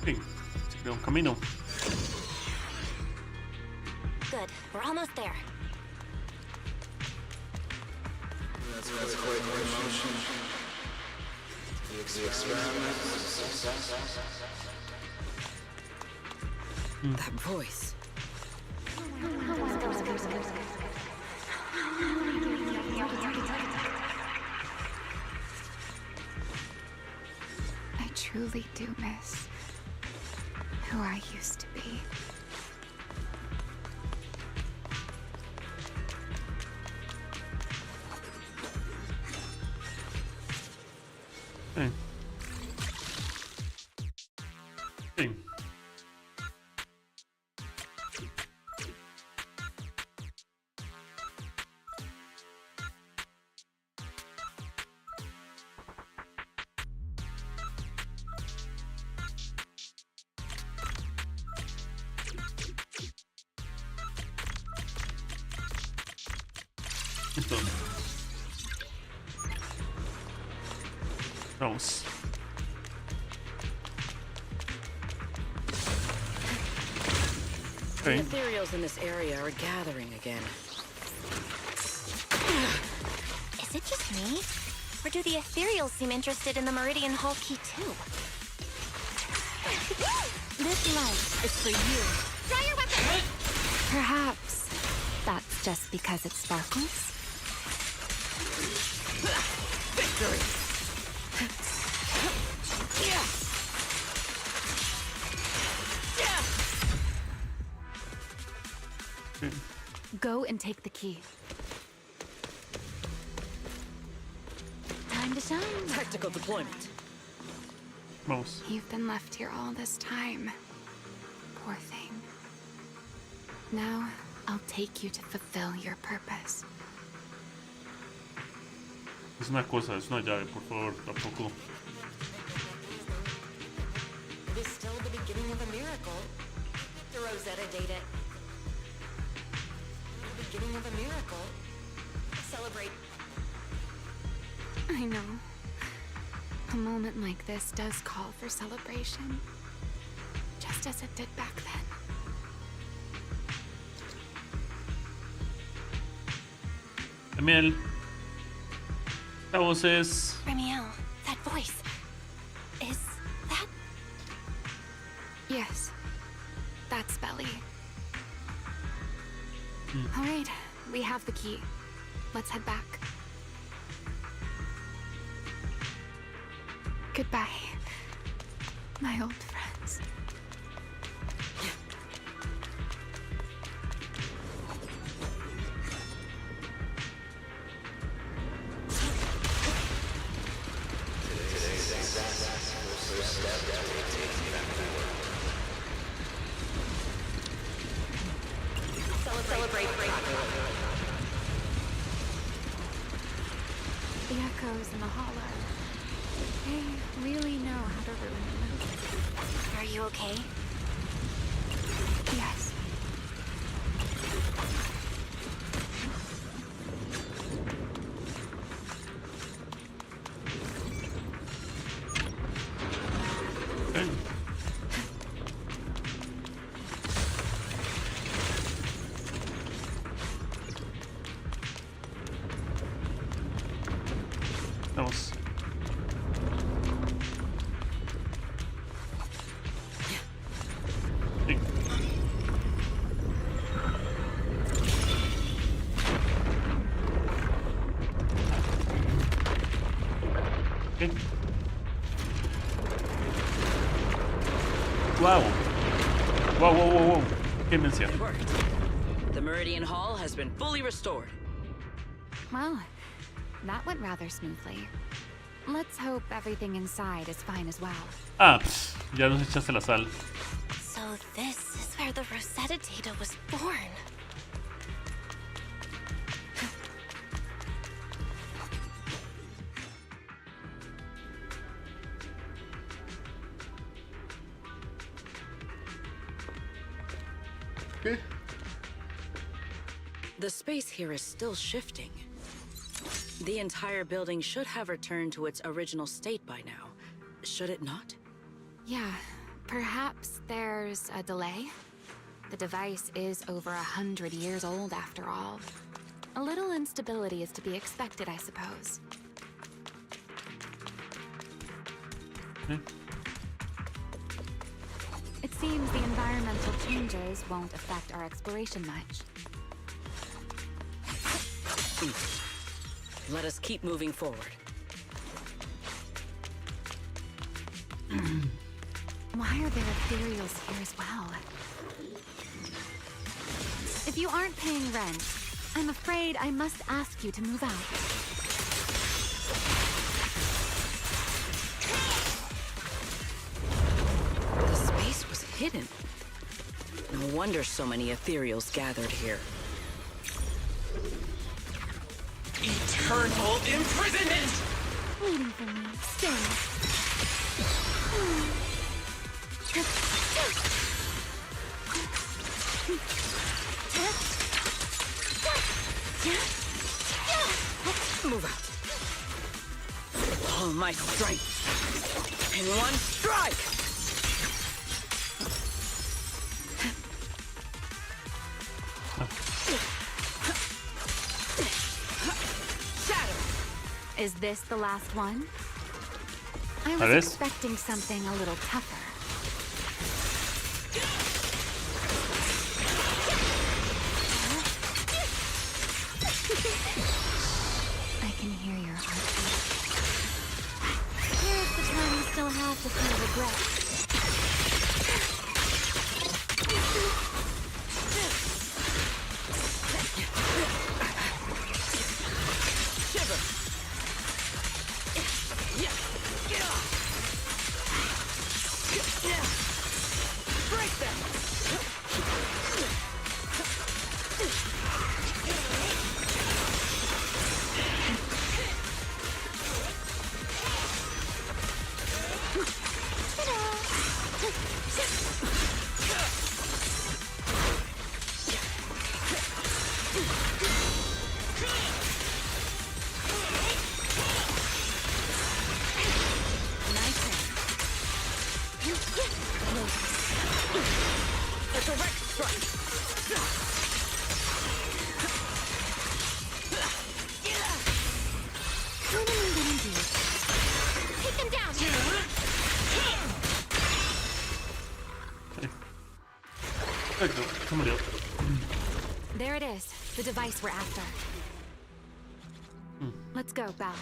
Sí, se creó un camino. Good. We're almost there. That voice. I truly do miss who I used to be. Hey. Hey. Listo. Vamos. The Okay. ethereals in this area are gathering again. Is it just me? Or do the ethereals seem interested in the Meridian Hall key too? This light is for you. Draw your weapon! Perhaps that's just because it sparkles? Victory! Go and take the key. Time to shine. Tactical deployment. Vamos. You've been left here all this time. Poor thing. Now, I'll take you to fulfill your purpose. Es una cosa, es una llave, por favor, tampoco. It is still the beginning of a miracle. The Rosetta data. The beginning of a miracle. Celebrate. I know. A moment like this does call for celebration. Just as it did back then. Emil. La voz es... Remiel, that voice. Is that... Yes. That's Belly. All right, we have the key. Let's head back. Goodbye, my old friends. Celebrate. The echoes in the hollow. They really know how to ruin the mood. Are you okay? Yes. Okay. Vamos. Sí. Okay. Wow. Wow. Qué mención. It worked. The Meridian Hall has been fully restored. Well, that went rather smoothly. Let's hope everything inside is fine as well. Ah, ya nos echaste la sal. So this is where the Rosetta data was born. ¿Qué? The space here is still shifting. The entire building should have returned to its original state by now. Should it not? Yeah, perhaps there's a delay. The device is over 100 years old after all. A little instability is to be expected, I suppose. It seems the environmental changes won't affect our exploration much. Let us keep moving forward. Why are there ethereals here as well? If you aren't paying rent, I'm afraid I must ask you to move out. The space was hidden. No wonder so many ethereals gathered here. Eternal imprisonment! Waiting for me. Stay. Move out. All my strength in one strike! Shadow! Is this the last one? I That was is. expecting something a little tougher. I can hear your heartbeat. Here's the time you still have to feel regret. Shiver! Break them! A direct strike! What am I gonna do? Take them down! Perfecto, se murió. There it is, the device we're after. Let's go, Belle.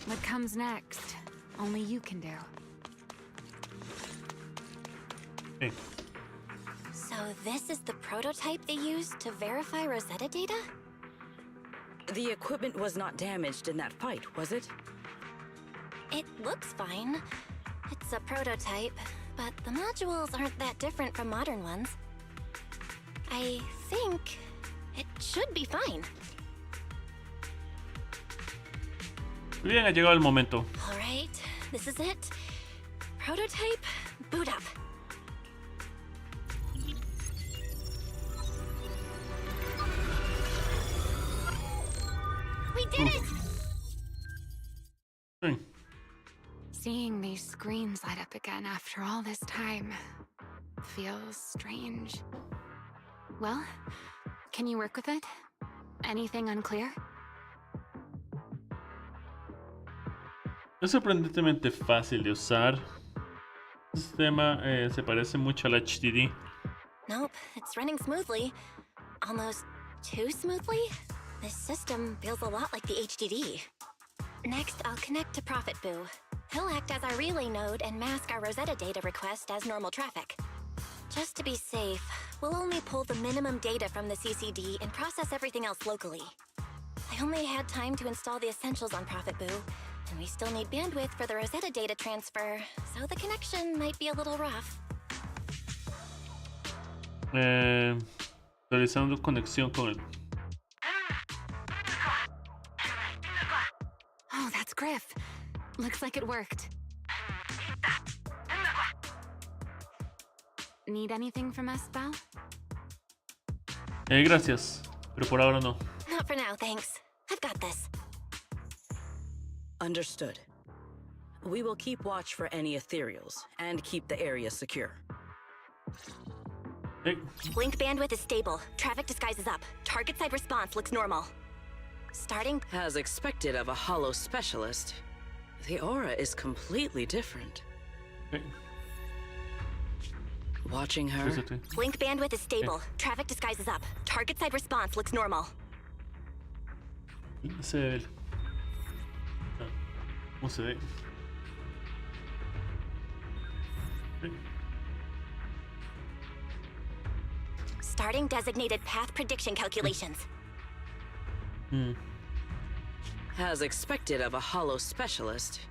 What comes next, only you can do. Okay. So this is the prototype they used to verify Rosetta data? The equipment was not damaged in that fight, was it? It looks fine. It's a prototype, but the modules aren't that different from modern ones. I think it should be fine. Bien, ha llegado el momento. All right, this is it. Prototype, boot up. We did it! Sí. Seeing these screens light up again after all this time feels strange. Well, can you work with it? Anything unclear? Es sorprendentemente fácil de usar. El sistema se parece mucho al HDD. Nope, it's running smoothly. Almost too smoothly? This system feels a lot like the HDD. Next, I'll connect to Prophet Boo. He'll act as our relay node and mask our Rosetta data request as normal traffic. Just to be safe, we'll only pull the minimum data from the CCD and process everything else locally. I only had time to install the essentials on Prophet Boo, and we still need bandwidth for the Rosetta data transfer, so the connection might be a little rough. Realizando conexión con el... Oh, that's Griff. Looks like it worked. Need anything from us, Belle? Gracias, pero por ahora no. Not for now, thanks. I've got this. Understood. We will keep watch for any ethereals and keep the area secure. Hey, Link bandwidth is stable. Traffic disguise is up. Target side response looks normal. Starting. As expected of a hollow specialist, the aura is completely different. Okay. Watching her, Fíjate. Link bandwidth is stable. Traffic disguise is up. Target side response looks normal. Se ve el- Ah, ¿cómo se ve? Ok. Starting designated path prediction calculations. as expected of a hollow specialist,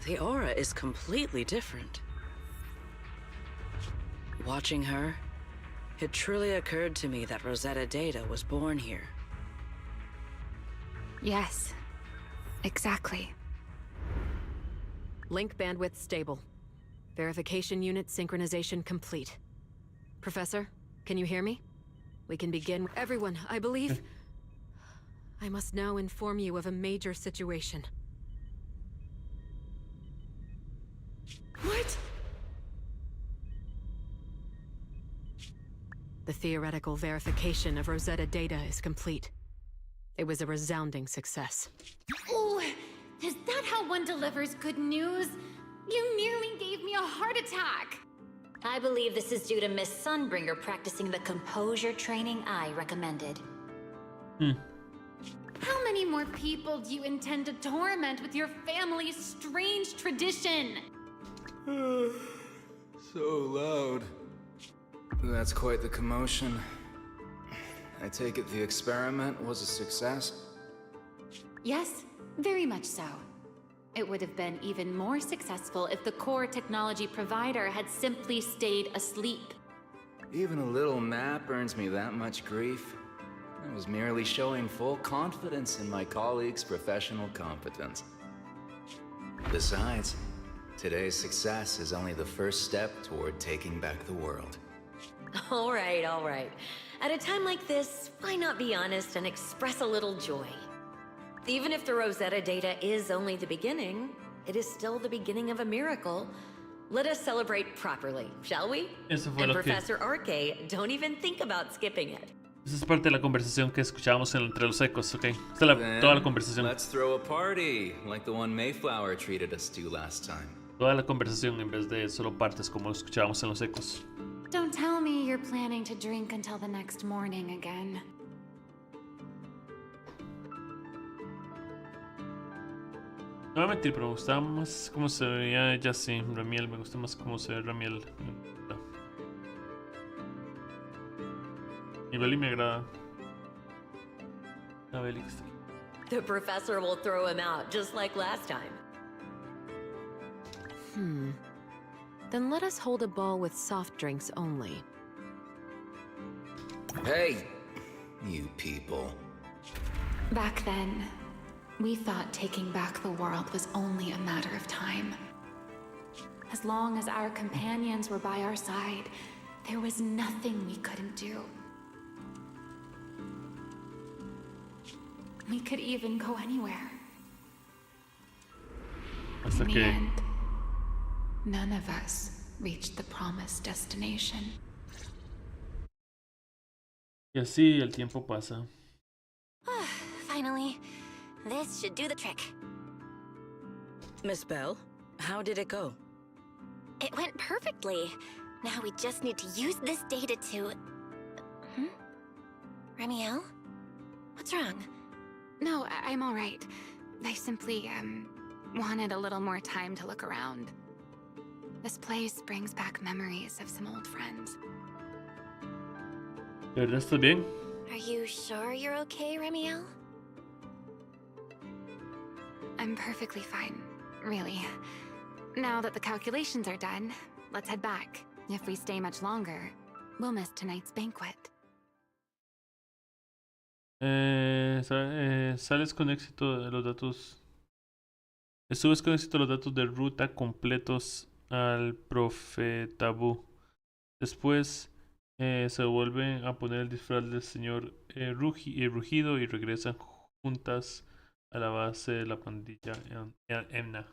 the aura is completely different. Watching her, it truly occurred to me that Rosetta Data was born here. Yes, exactly. Link bandwidth stable. Verification unit synchronization complete. Professor, can you hear me? We can begin. Everyone, I believe... I must now inform you of a major situation. What? The theoretical verification of Rosetta Data is complete. It was a resounding success. Oh, is that how one delivers good news? You nearly gave me a heart attack! I believe this is due to Miss Sunbringer practicing the composure training I recommended. How many more people do you intend to torment with your family's strange tradition? So loud. That's quite the commotion. I take it the experiment was a success? Yes, very much so. It would have been even more successful if the core technology provider had simply stayed asleep. Even a little nap earns me that much grief. I was merely showing full confidence in my colleagues' professional competence. Besides, today's success is only the first step toward taking back the world. All right, all right. At a time like this, why not be honest and express a little joy? Even if the Rosetta Data is only the beginning, it is still the beginning of a miracle. Let us celebrate properly, shall we? Eso fue And lo que- Professor Arke, don't even think about skipping it. Esa es parte de la conversación que escuchábamos entre los ecos, ¿ok? Esta es toda la conversación. Let's throw a party, like the one Mayflower treated us to last time. Toda la conversación en vez de solo partes como lo escuchábamos en los ecos. Don't tell me you're planning to drink until the next morning again. No voy a mentir, pero me gustaba más cómo se veía ella así, Ramiel. Me gusta más cómo se ve Ramiel. Y Belly me agrada. La Belly que está aquí. The professor will throw him out, just like last time. Then let us hold a ball with soft drinks only. Hey, you people. Back then, we thought taking back the world was only a matter of time. As long as our companions were by our side, there was nothing we couldn't do. We could even go anywhere. Hasta In the que end, none of us reached the promised destination. y así el tiempo pasa. Finally, this should do the trick. Miss Bell, how did it go? It went perfectly. Now we just need to use this data to... Ramiel? What's wrong? No, I'm all right. I simply, wanted a little more time to look around. This place brings back memories of some old friends. ¿De verdad estás bien? Are you sure you're okay, Ramiel? I'm perfectly fine, really. Now that the calculations are done, let's head back. If we stay much longer, we'll miss tonight's banquet. Sales con éxito de los datos. Subes con éxito los datos de ruta completos al Profetabú. Después se vuelve a poner el disfraz del señor Rugido y regresan juntas a la base de la pandilla Emna.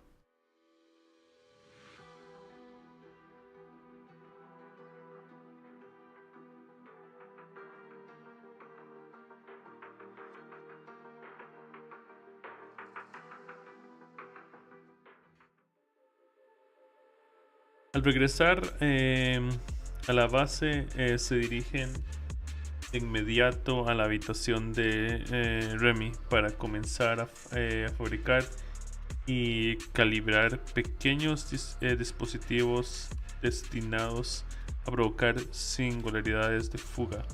Al regresar a la base, se dirigen de inmediato a la habitación de Remy para comenzar a fabricar y calibrar pequeños dispositivos destinados a provocar singularidades de fuga.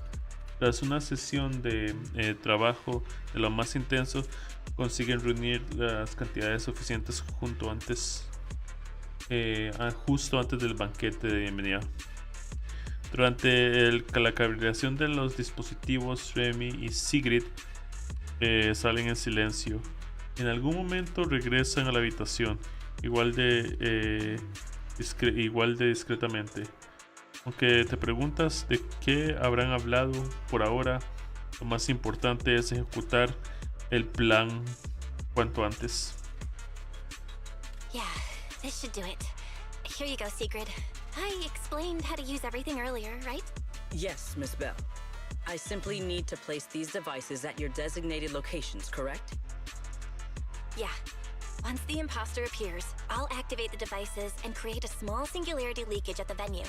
Tras una sesión de trabajo de lo más intenso, consiguen reunir las cantidades suficientes justo antes del banquete de bienvenida. Durante la calibración de los dispositivos, Remy y Sigrid salen en silencio. En algún momento regresan a la habitación, igual de discretamente. Aunque te preguntas de qué habrán hablado por ahora, lo más importante es ejecutar el plan cuanto antes. Yeah, this should do it. Here you go, Sigrid. I explained how to use everything earlier, right? Yes, Miss Bell. I simply need to place these devices at your designated locations, correct? Yeah. Once the imposter appears, I'll activate the devices and create a small singularity leakage at the venue.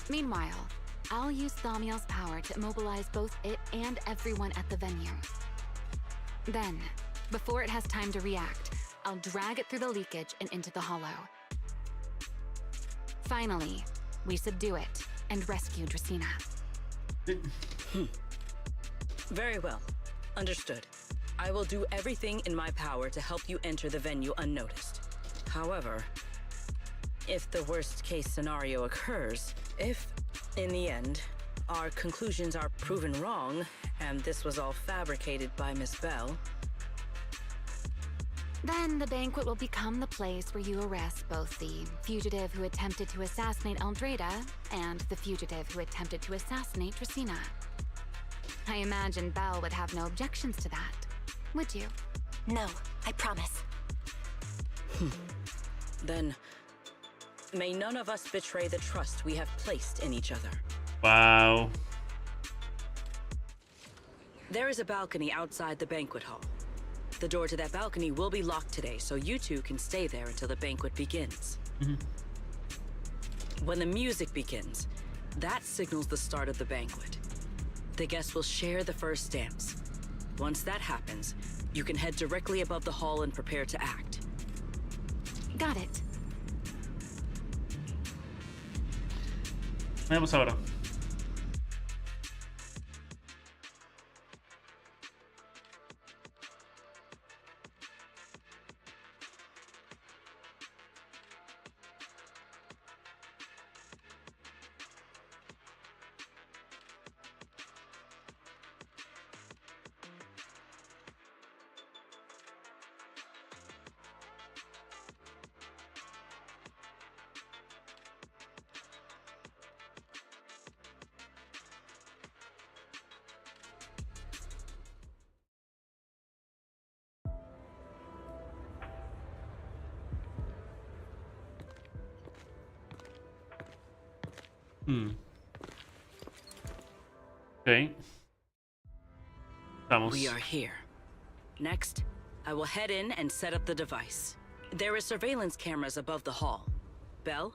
Meanwhile, I'll use Thaumiel's power to immobilize both it and everyone at the venue. Then, before it has time to react, I'll drag it through the leakage and into the hollow. Finally, we subdue it and rescue Dracaena. Very well. Understood. I will do everything in my power to help you enter the venue unnoticed. However, if the worst case scenario occurs, if, in the end, our conclusions are proven wrong, and this was all fabricated by Miss Bell, then the banquet will become the place where you arrest both the fugitive who attempted to assassinate Aldreda and the fugitive who attempted to assassinate Dracaena. I imagine Bell would have no objections to that, would you? No, I promise. Then may none of us betray the trust we have placed in each other. Wow. There is a balcony outside the banquet hall. The door to that balcony will be locked today, so you two can stay there until the banquet begins. When the music begins, that signals the start of the banquet. The guests will share the first dance. Once that happens, you can head directly above the hall and prepare to act. Got it. Veamos ahora. Okay. Vamos. We are here. Next, I will head in and set up the device. There is surveillance cameras above the hall. Bell,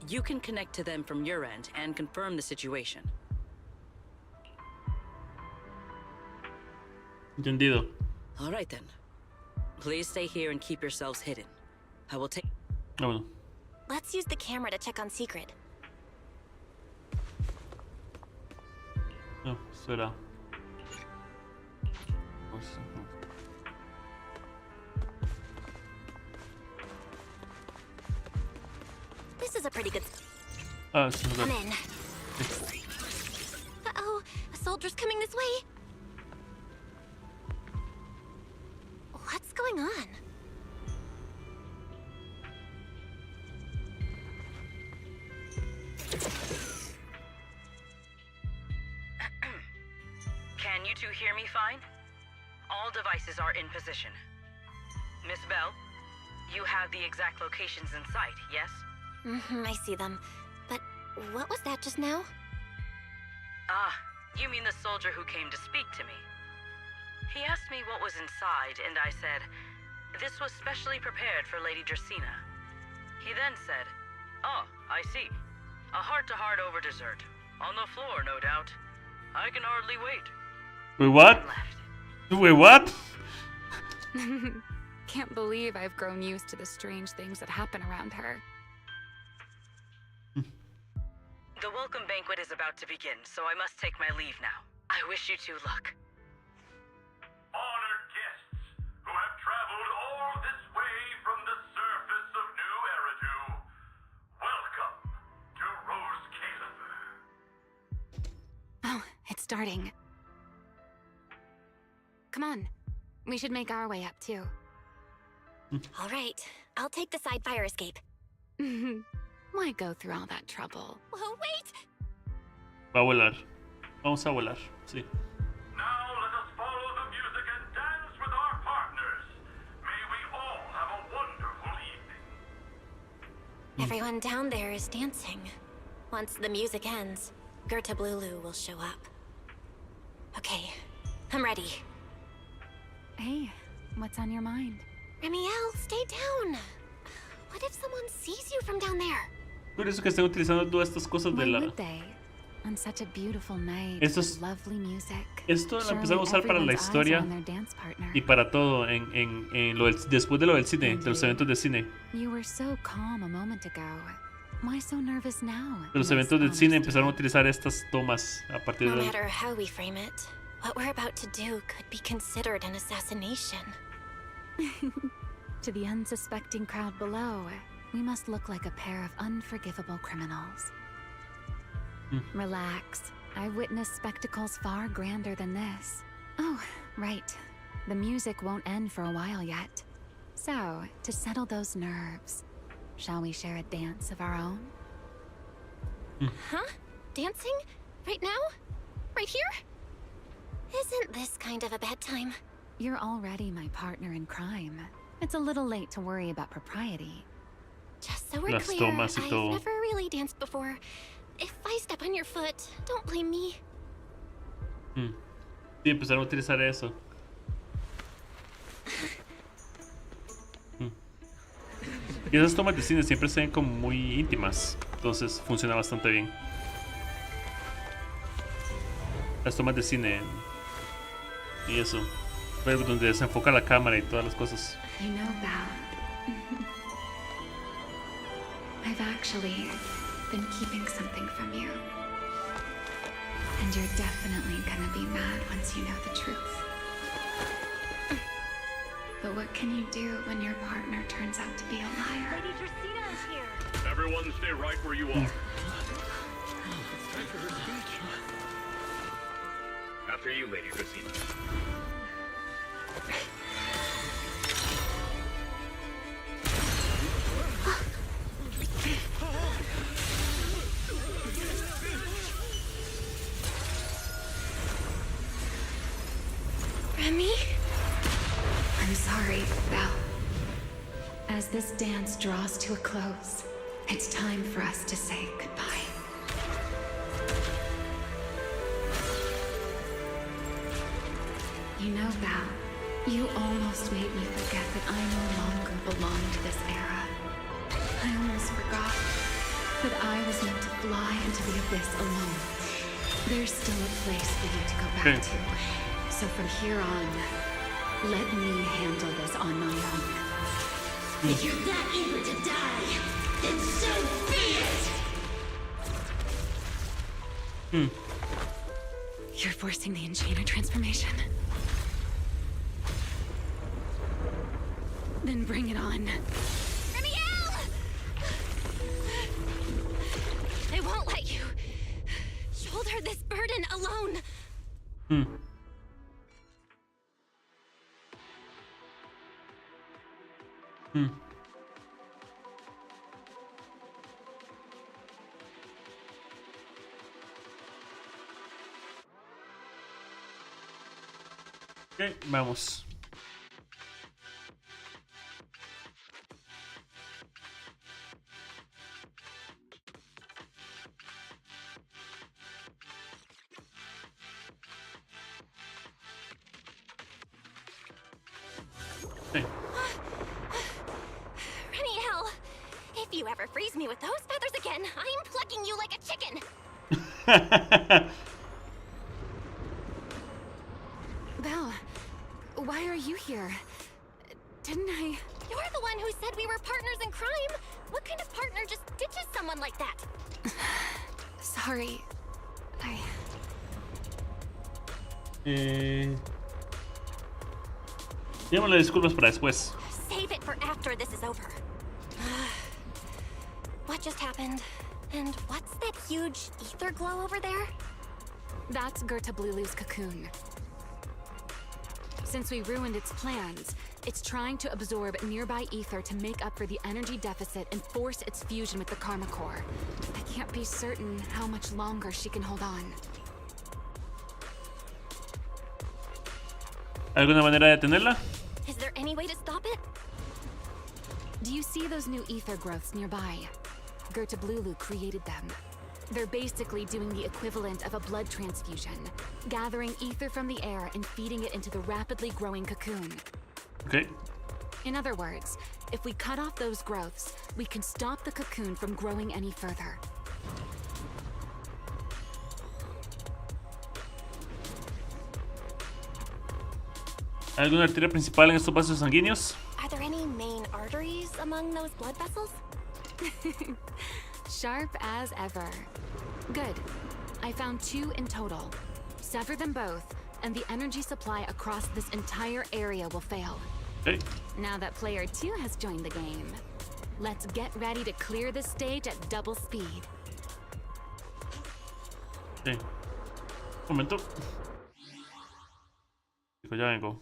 you can connect to them from your end and confirm the situation. Entendido. All right then. Please stay here and keep yourselves hidden. I will take... Bueno. Let's use the camera to check on Sigrid. No, será. This is a pretty good... Es un Come lugar. in. Uh-oh, a soldier's coming this way. What's going on? Can you two hear me fine? All devices are in position. Miss Bell, you have the exact locations in sight, yes? I see them. But what was that just now? Ah, you mean the soldier who came to speak to me. He asked me what was inside, and I said, this was specially prepared for Lady Dracaena. He then said, Oh, I see. A heart-to-heart over dessert. On the floor, no doubt. I can hardly wait. Wait, what? Wait, what? Can't believe I've grown used to the strange things that happen around her. The welcome banquet is about to begin, so I must take my leave now. I wish you two luck. Honored guests who have traveled all this way from the surface of New Eridu, welcome to Rose Caleb. Oh, it's starting. Come on. We should make our way up, too. All right, I'll take the side fire escape. Why go through all that trouble? Oh, wait! Va a volar. Vamos a volar, sí. Now let us follow the music and dance with our partners. May we all have a wonderful evening. Everyone down there is dancing. Once the music ends, Gerta Blulu will show up. Okay, I'm ready. Hey, what's on your mind? Remiel, stay down. What if someone sees you from down there? Por eso que están utilizando todas estas cosas de Why la... would they? On such a beautiful night, Estos- with lovely music. Esto lo Surely empezaron a usar para la everyone's eyes historia are on their dance partner. y para todo en lo del, después de lo del cine, de los eventos de cine. You were so calm a moment ago. Why so nervous now? De los Miss eventos del cine Honest? empezaron a utilizar estas tomas a partir No de... matter how we frame it, what we're about to do could be considered an assassination. To the unsuspecting crowd below, we must look like a pair of unforgivable criminals. Relax. I've witnessed spectacles far grander than this. Oh, right. The music won't end for a while yet. So, to settle those nerves, shall we share a dance of our own? Huh? Dancing? Right now? Right here? Isn't this kind of a bad time? You're already my partner in crime. It's a little late to worry about propriety. Just so we're Las clear, tomas y I've todo. never really danced before. If I step on your foot, don't blame me. Sí, empezaron a utilizar eso. Y esas tomas de cine siempre se ven como muy íntimas, entonces funciona bastante bien. Las tomas de cine y eso, pero donde se enfoca la cámara y todas las cosas. You know, Val, I've actually been keeping something from you. And you're definitely gonna be mad once you know the truth. But what can you do when your partner turns out to be a liar? Lady Tristina is here. Everyone stay right where you are. After you, Lady Tristina. Remy? I'm sorry, Val. As this dance draws to a close, it's time for us to say goodbye. You know, Val, you almost made me forget that I no longer belong to this era. I almost forgot that I was meant to fly into the abyss alone. There's still a place for you to go back Okay. to. So from here on, let me handle this on my own. If you're that eager to die, then so be it! You're forcing the Enchanter transformation. Then bring it on. Remiel! I won't let you shoulder this burden alone. Ok, vamos. Remiel, if you ever freeze me with those feathers again, I'm plucking you like a chicken! Belle, why are you here? Didn't I... You're the one who said we were partners in crime! What kind of partner just ditches someone like that? Sorry. Démosle disculpas para después. Save it for after this is over. What just happened? And what's that huge ether glow over there? That's Gertablulu's cocoon. Since we ruined its plans, it's trying to absorb nearby ether to make up for the energy deficit and force its fusion with the Karma Core. I can't be certain how much longer she can hold on. ¿Alguna manera de detenerla? Is there any way to stop it? Do you see those new ether growths nearby? Gertablulu created them. They're basically doing the equivalent of a blood transfusion, gathering ether from the air and feeding it into the rapidly growing cocoon. Okay. In other words, if we cut off those growths, we can stop the cocoon from growing any further. ¿Alguna arteria principal en estos vasos sanguíneos? Are there any main arteries among those blood vessels? Sharp as ever. Good. I found 2 in total. Sever them both, and the energy supply across this entire area will fail. Okay. Now that player 2 has joined the game, let's get ready to clear the stage at double speed. Okay. Un momento. Ya vengo.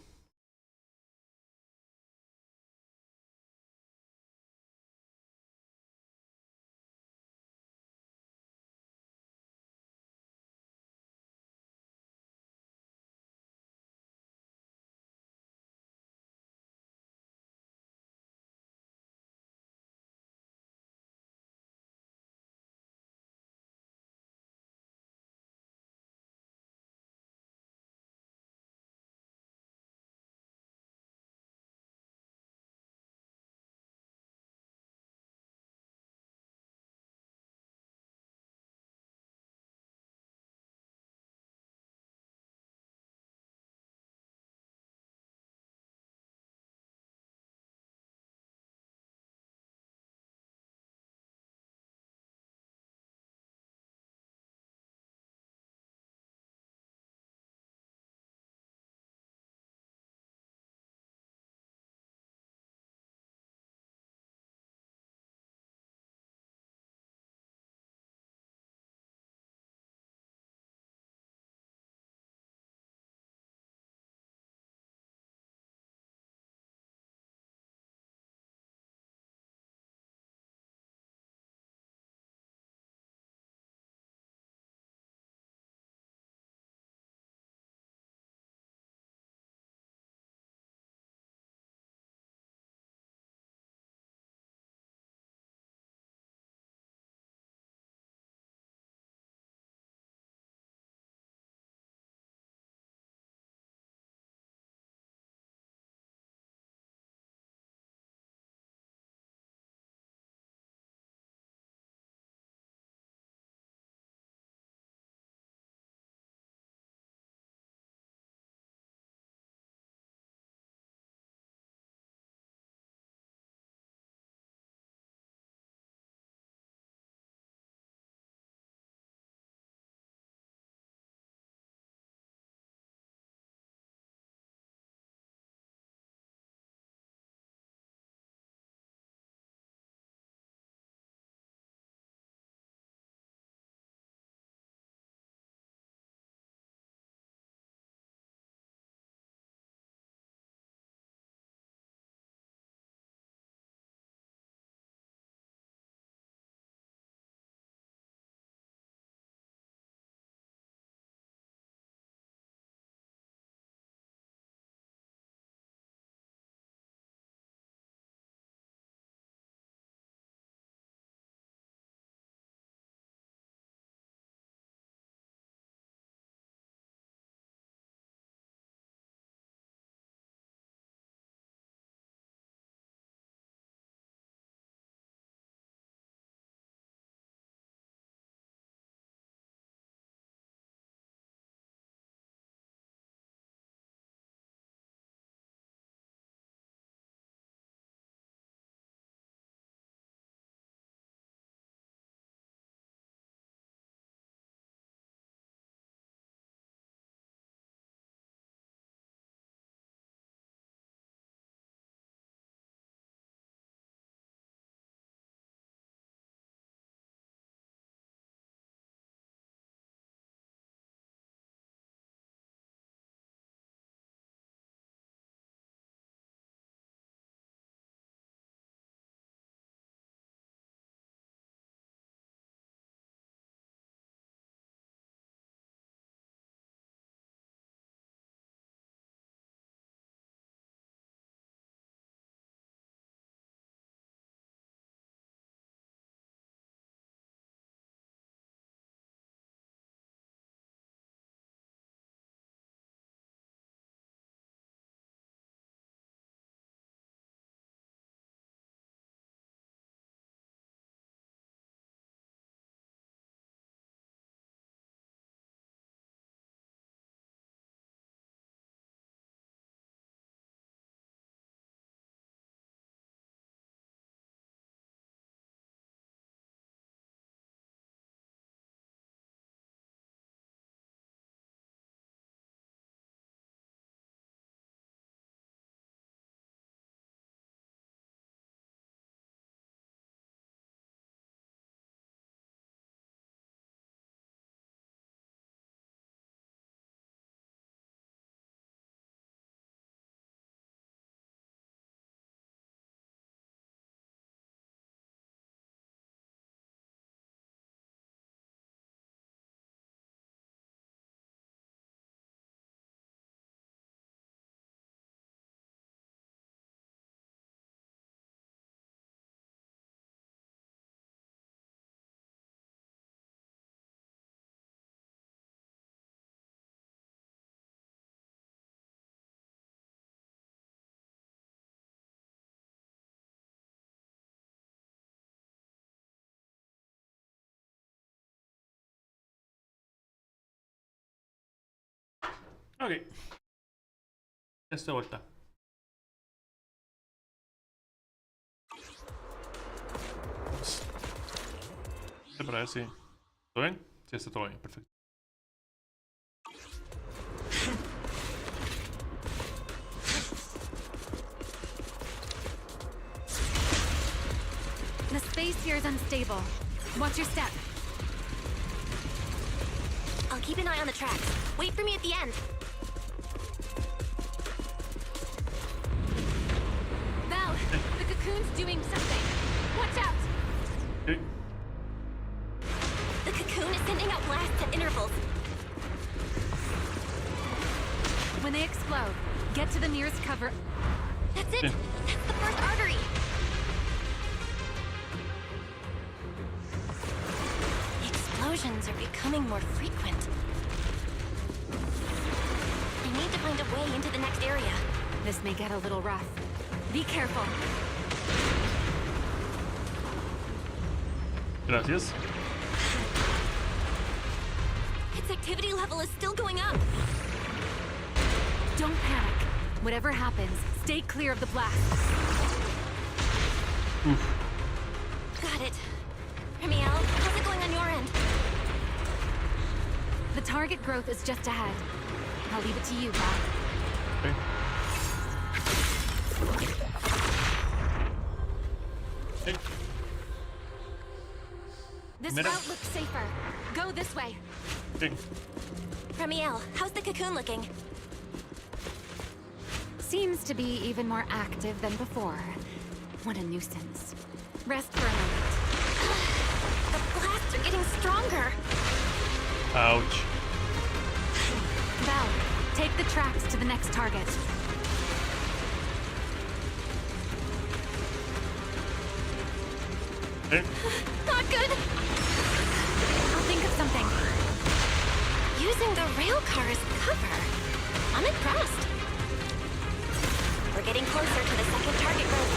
Ok. Esta vuelta. Para ver si... ¿Todo bien? Sí, está todo bien. Perfecto. The space here is unstable. Watch your step. I'll keep an eye on the tracks. Wait for me at the end. Val, the cocoon's doing something. Watch out! Okay. The cocoon is sending out blasts at intervals. When they explode, get to the nearest cover. That's it! Okay. That's the first artery! The explosions are becoming more frequent. I need to find a way into the next area. This may get a little rough. Be careful. Gracias. Its activity level is still going up. Don't panic. Whatever happens, stay clear of the blast. Got it. Ramiel, how's it going on your end? The target growth is just ahead. I'll leave it to you, Val. Okay. Okay. This Mira. route looks safer. Go this way. Okay. Ramiel, how's the cocoon looking? Seems to be even more active than before. What a nuisance. Rest for a moment. The blasts are getting stronger. Ouch. Val, take the tracks to the next target. Okay. Not good. I'll think of something. Using the rail car as cover. I'm impressed. We're getting closer to the second target group.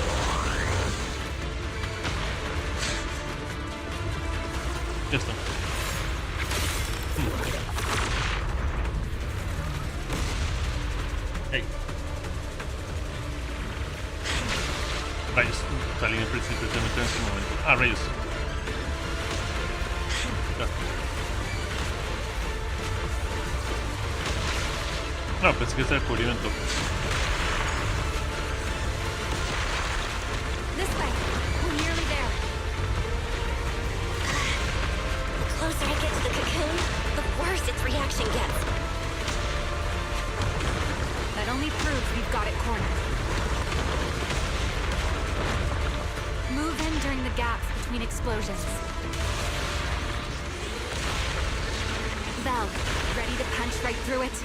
Ya está. Hey. Rayos. Salí en principio en este momento. Ah, rayos. Ya. No, pensé que estaba cubrimiento. This way. We're nearly there. The closer I get to the cocoon, the worse its reaction gets. That only proves we've got it cornered. Move in during the gaps between explosions. Val, ready to punch right through it?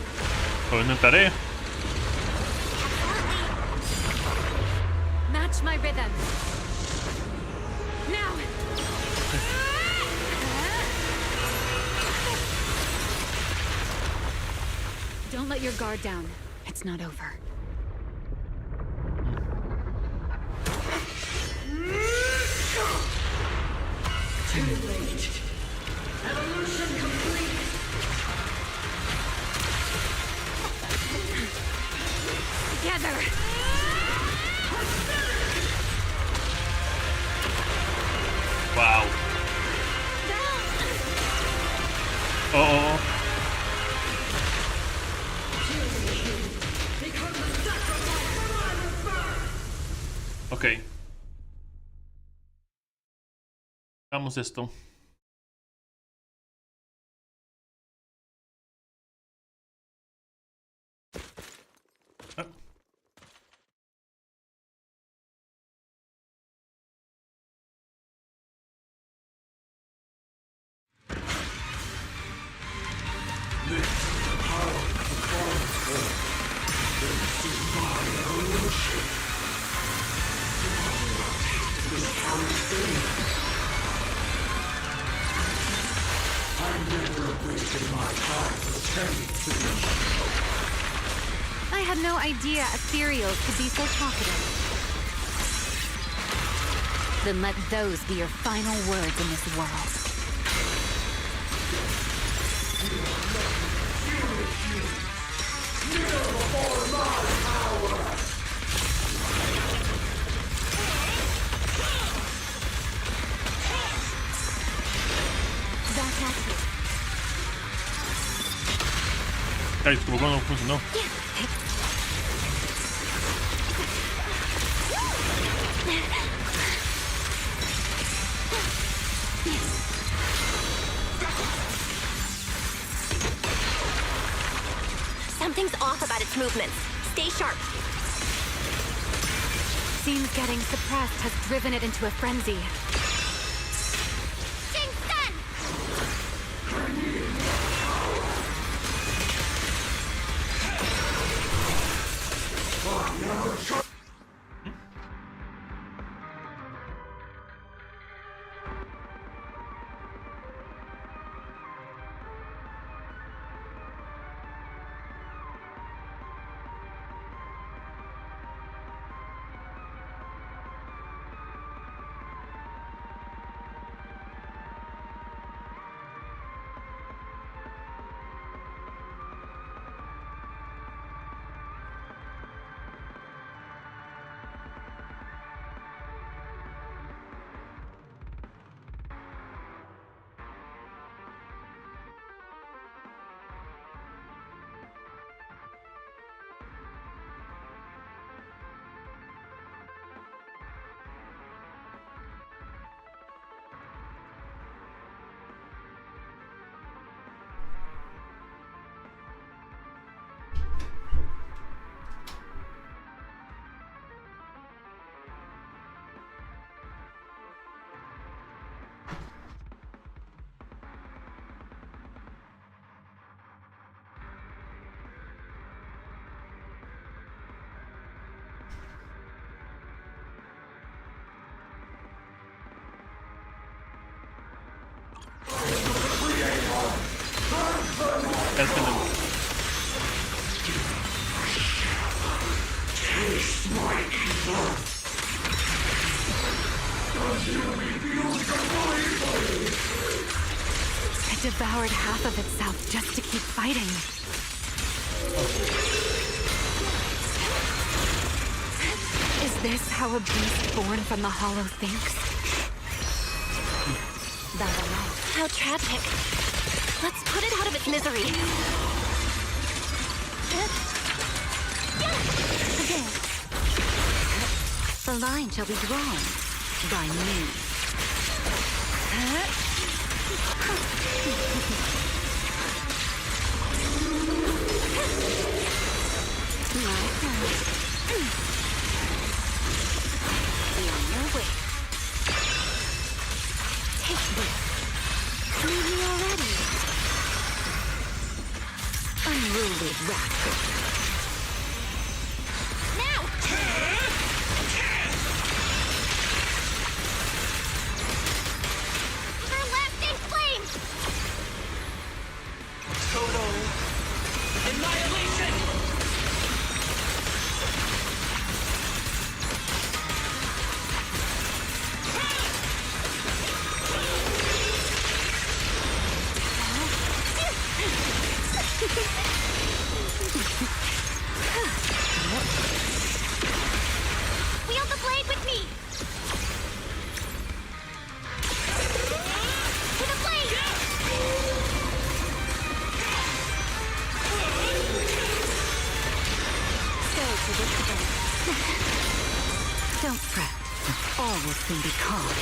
Lo intentaré. Match my rhythm. Now! Don't let your guard down. It's not over. Too late. Evolution complete. Together! Wow. Oh. Ok. Hagamos esto. Ah. I had no idea ethereals could be so talkative. Then let those be your final words in this world. Guys, como no funcionó. Something's off about its movements. Stay sharp. Seems getting suppressed has driven it into a frenzy. It devoured half of itself just to keep fighting. Is this how a beast born from the Hollow thinks? How tragic. Let's put it out of its misery. The line shall be drawn by me. Be on your way. Take this. Leave me already. Unruly rascal. Now! Her left in flames! Total annihilation! Wield the blade with me! To the blade! So predictable. Don't fret. All will soon be calm.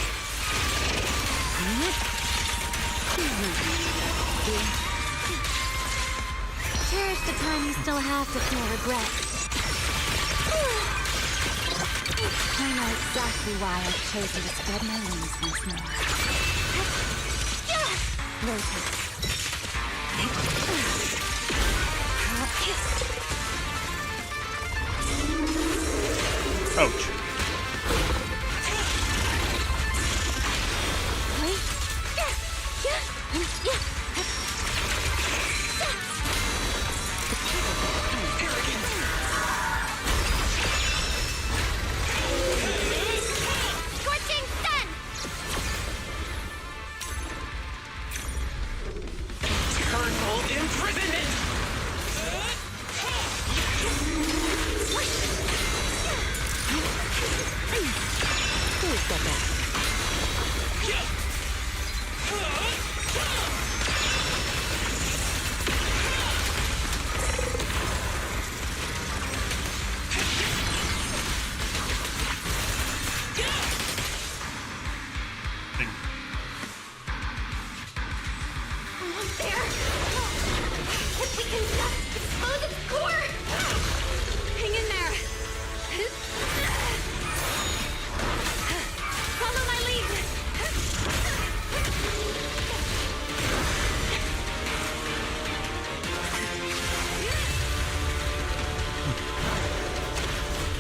Cherish the time you still have to feel regret. I know exactly why I've chosen to spread my wings once more. Rotate. Ouch. Scorching sun! Eternal imprisonment! step back. There! If we can just expose its core! Hang in there! Follow my lead!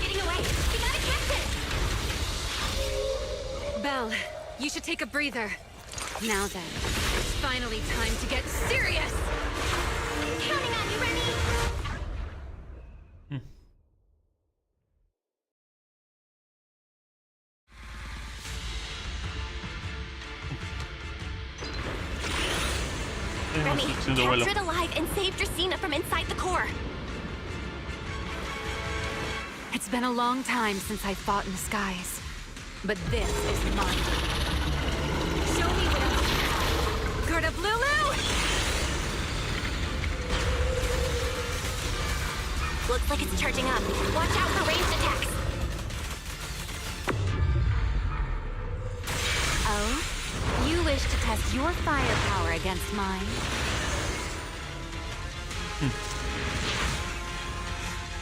Getting away! We gotta catch it! Belle, you should take a breather. Now then, it's finally time to get serious! Counting on you, Remy! Remy, capture it alive and save Dracena from inside the core. It's been a long time since I fought in the skies, but this is mine. Show me what else you have. Gerda Blulu! Looks like it's charging up. Watch out for ranged attacks. Oh? You wish to test your firepower against mine?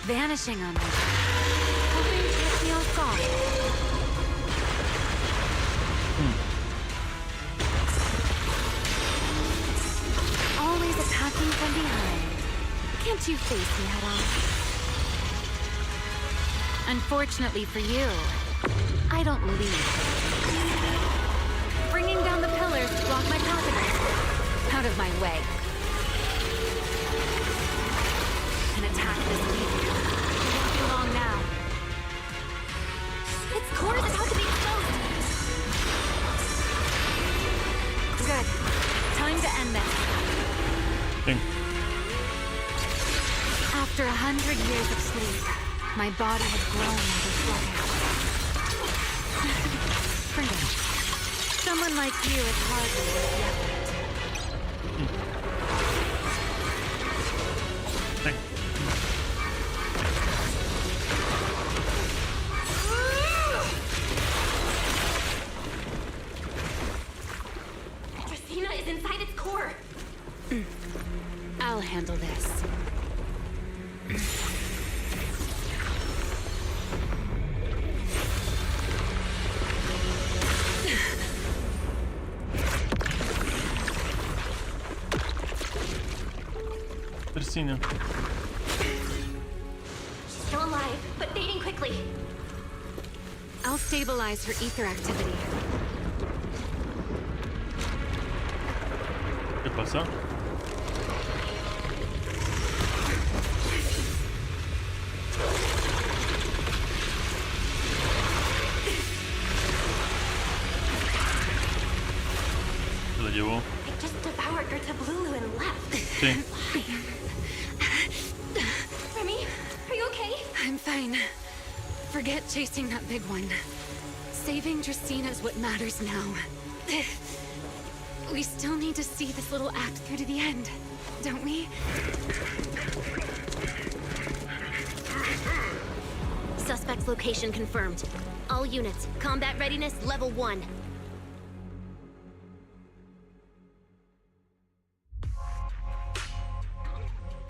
Vanishing on me. Hoping to catch me off guard. Always attacking from behind. Can't you face me head on? Unfortunately for you, I don't lead. Bringing down the pillars to block my path. Out of my way. An attack this weak. It won't be long now. Its core is about to be exposed. Good. Time to end this. After 100 years of sleep, my body has grown into sluggish. Forget. Someone like you is hardly worth the effort. Dracena is inside its core. I'll handle this. Dracena. She's still alive, but fading quickly. I'll stabilize her ether activity. ¿Qué pasa? Se la llevó. It just devoured Gerta Blulu and left. Sí. Remy, are you okay? I'm fine. Forget chasing that big one. Saving Dracena is what matters now. We still need to see this little act through to the end, don't we? Suspect's location confirmed. All units, combat readiness level 1.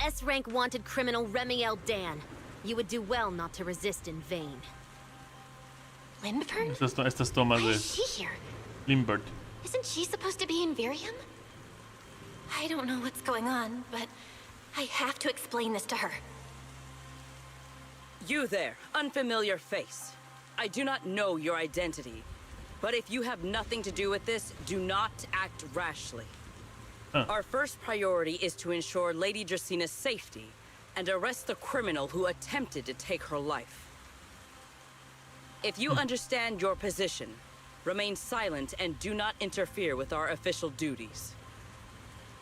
S-rank wanted criminal Remy L. Dan. You would do well not to resist in vain. Lindbergh? Estas tomas Why de is she here? Lindbergh. Isn't she supposed to be in Virium? I don't know what's going on, but I have to explain this to her. You there, unfamiliar face. I do not know your identity, but if you have nothing to do with this, do not act rashly. Our first priority is to ensure Lady Dracena's safety and arrest the criminal who attempted to take her life. If you understand your position, remain silent and do not interfere with our official duties.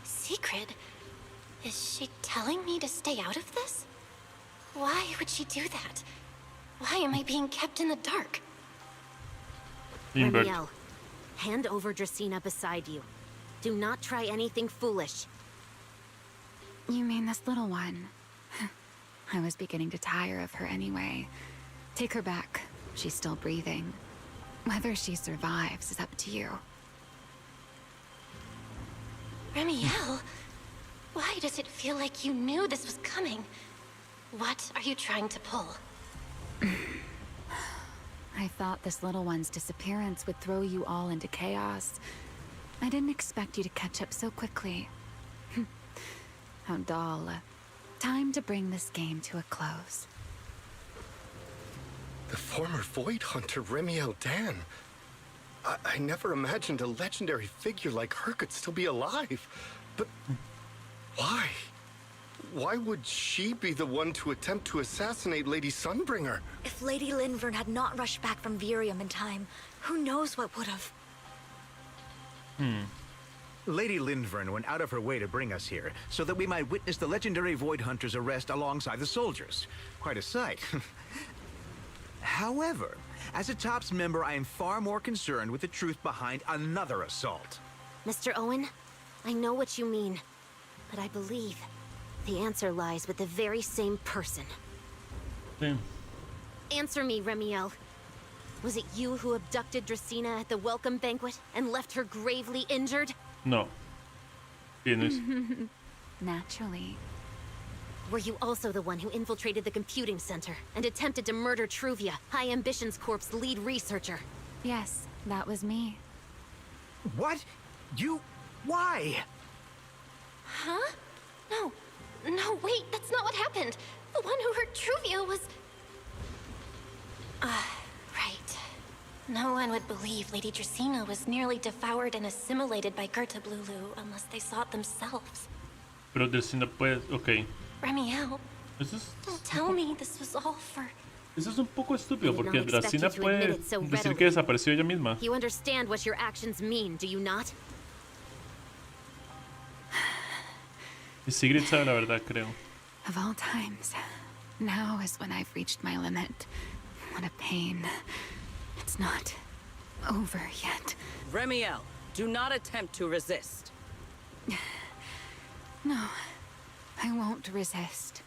Secret? Is she telling me to stay out of this? Why would she do that? Why am I being kept in the dark? Invert. Remiel, hand over Dracena beside you. Do not try anything foolish. You mean this little one? I was beginning to tire of her anyway. Take her back. She's still breathing. Whether she survives is up to you. Remiel, why does it feel like you knew this was coming? What are you trying to pull? I thought this little one's disappearance would throw you all into chaos. I didn't expect you to catch up so quickly. How dull. Time to bring this game to a close. The former Void Hunter Remiel Dan. I never imagined a legendary figure like her could still be alive. But why? Why would she be the one to attempt to assassinate Lady Sunbringer? If Lady Linvern had not rushed back from Virium in time, who knows what would have. Lady Linvern went out of her way to bring us here, so that we might witness the legendary Void Hunter's arrest alongside the soldiers. Quite a sight. However, as a TOPS member, I am far more concerned with the truth behind another assault. Mr. Owen, I know what you mean, but I believe the answer lies with the very same person. Answer me, Remiel. Was it you who abducted Dracena at the welcome banquet and left her gravely injured? No. Tienes. Naturally. Were you also the one who infiltrated the computing center and attempted to murder Truvia, High Ambitions Corp's lead researcher? Yes, that was me. What? You... why? Huh? No, wait, that's not what happened. The one who hurt Truvia was... right. No one would believe Lady Dracena was nearly devoured and assimilated by Gerta Blulu unless they saw it themselves. Pero Dracena puede... Ok. Remiel, Eso es... don't tell me this was all for... Eso es un poco estúpido I did porque not expect Dracena you to puede admit it so decir readily. que desapareció ella misma. You understand what your actions mean, do you not? Y Sigrid sabe la verdad, creo. Of all times, now is when I've reached my limit. What a pain. It's not over yet. Remiel, do not attempt to resist. No, I won't resist.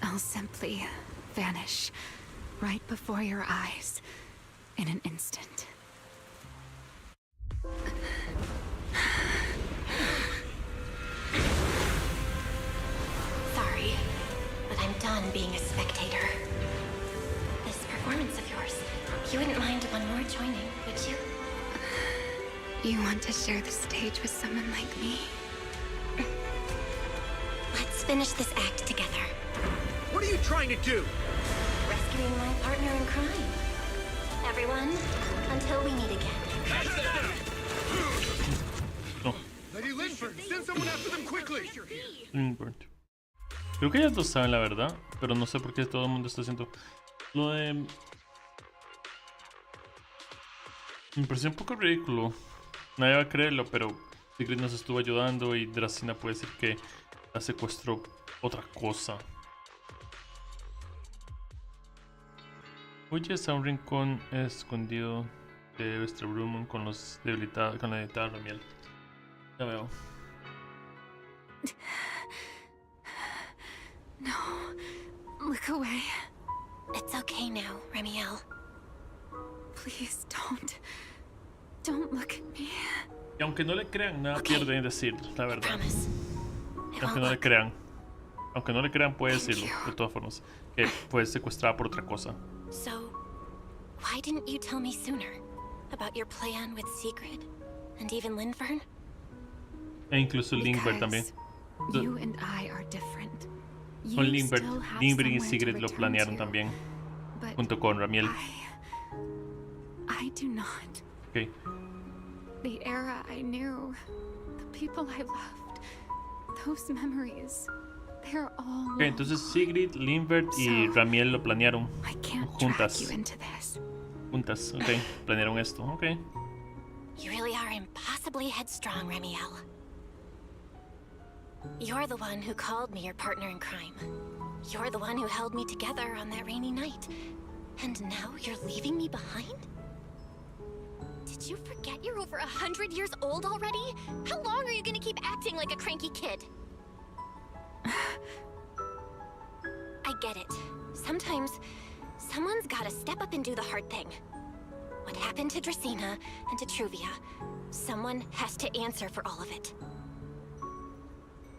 I'll simply vanish right before your eyes in an instant. Sorry, but I'm done being a spectator. This performance of yours, you wouldn't mind one more joining, would you? You want to share the stage with someone like me? Let's finish this act together. What are you trying to do? Rescuing my partner in crime. Everyone, until we meet again. No. Lady Linford, send someone after them quickly. Creo que ellas dos saben la verdad, pero no sé por qué todo el mundo está haciendo lo de... Me pareció un poco ridículo. Nadie va a creerlo, pero Sigrid nos estuvo ayudando y Dracena puede decir que la secuestró otra cosa. Huyes a un rincón escondido de Westerbrummen con los debilitados, con la debilitada Remiel. Ya veo. No, look away. It's okay now, Remiel. Please don't look at me. Y aunque no le crean, nada pierde en decir la verdad. Promise. Aunque no le crean. Aunque no le crean, puede decirlo, de todas formas. Que fue secuestrada por otra cosa. So, why didn't you tell me sooner about your plan with Sigrid and even Linvern? E incluso Lindbergh también. You and I are different. Con You Lindbergh, still have Lindbergh y somewhere to Sigrid lo return planearon to, también. but Junto con Ramiel. I do not. Ok. The era I knew, the people I loved, those memories, they're all Ok, entonces Sigrid, Lindbergh y Ramiel lo planearon. I can't Juntas. drag you into this. Juntas, ok. Planearon esto, ok. You really are impossibly headstrong, Remiel. You're the one who called me your partner in crime. You're the one who held me together on that rainy night. And now you're leaving me behind? you forget you're over 100 years old already? How long are you gonna keep acting like a cranky kid? I get it. Sometimes, someone's gotta step up and do the hard thing. What happened to Dracena and to Truvia? Someone has to answer for all of it.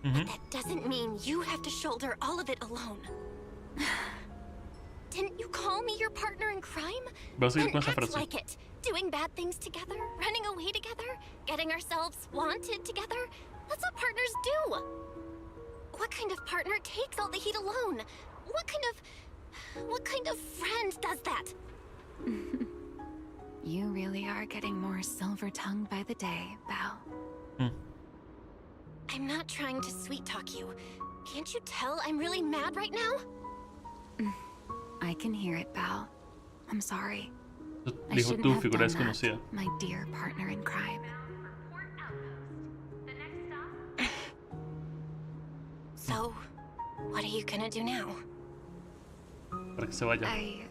But that doesn't mean you have to shoulder all of it alone. Didn't you call me your partner in crime? Then act like it. Doing bad things together, running away together, getting ourselves wanted together. That's what partners do. What kind of partner takes all the heat alone? What kind of friend does that? You really are getting more silver-tongued by the day, Belle. I'm not trying to sweet-talk you. Can't you tell I'm really mad right now? I can hear it, Belle. I'm sorry. I Dijo shouldn't tu have figura done desconocida. that, my dear partner in crime. So, what are you gonna do now? Para que se vaya. I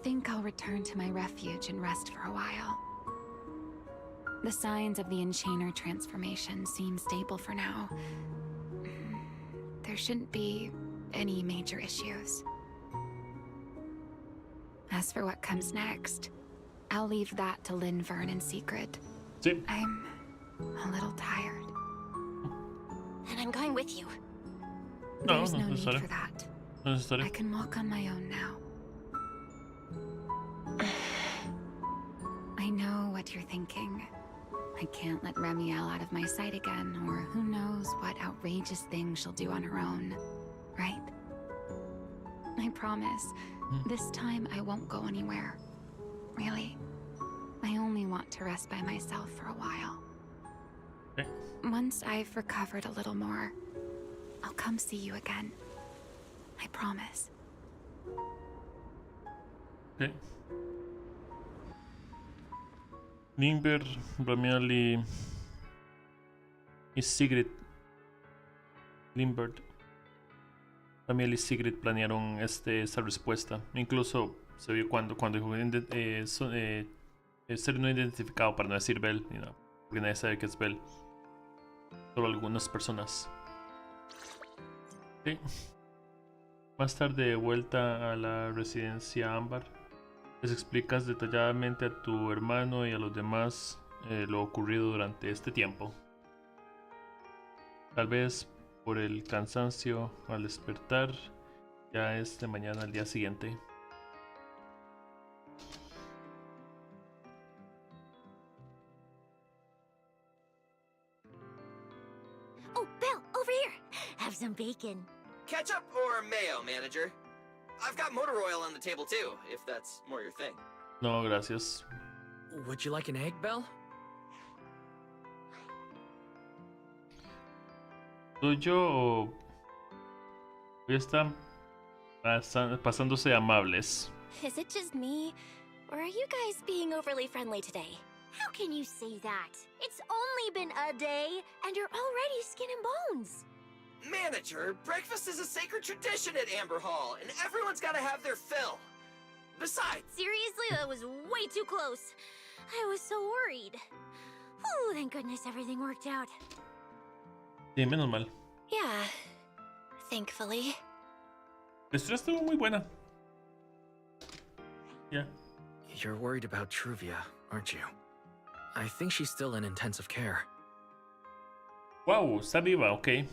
think I'll return to my refuge and rest for a while. The signs of the Enchainer transformation seem stable for now. There shouldn't be any major issues. As for what comes next, I'll leave that to Linvern in secret. Sí. I'm a little tired. And I'm going with you. No, There's no no need necesario. for that. No necesario. I can walk on my own now. I know what you're thinking. I can't let Remiel out of my sight again, or who knows what outrageous thing she'll do on her own, right? I promise, this time I won't go anywhere. Really. I only want to rest by myself for a while. Okay. Once I've recovered a little more, I'll come see you again. I promise. Okay. Lindbergh, Ramiel y Sigrid. Lindbergh, Ramiel y Sigrid planearon esta respuesta. Incluso se vio cuando ser no identificado, para no decir Bell, porque nadie sabe que es Bell. Solo algunas personas. Sí. Más tarde, de vuelta a la residencia Ámbar, les explicas detalladamente a tu hermano y a los demás lo ocurrido durante este tiempo. Tal vez por el cansancio al despertar, ya es de mañana al día siguiente. Oh, Bill, over here. Have some bacon. Ketchup or mayo, manager? I've got motor oil on the table too, if that's more your thing. No, gracias. Would you like an egg, Belle? ¿Tuyo o hoy están pasándose amables? Is it just me? Or are you guys being overly friendly today? How can you say that? It's only been a day, and you're already skin and bones. Manager, breakfast is a sacred tradition at Amber Hall, and everyone's gotta have their fill. Besides... Seriously, that was way too close. I was so worried. Oh, thank goodness everything worked out. Sí, menos mal. Yeah, thankfully. La historia estuvo muy buena. Yeah. You're worried about Truvia, aren't you? I think she's still in intensive care. Wow, está viva, ok.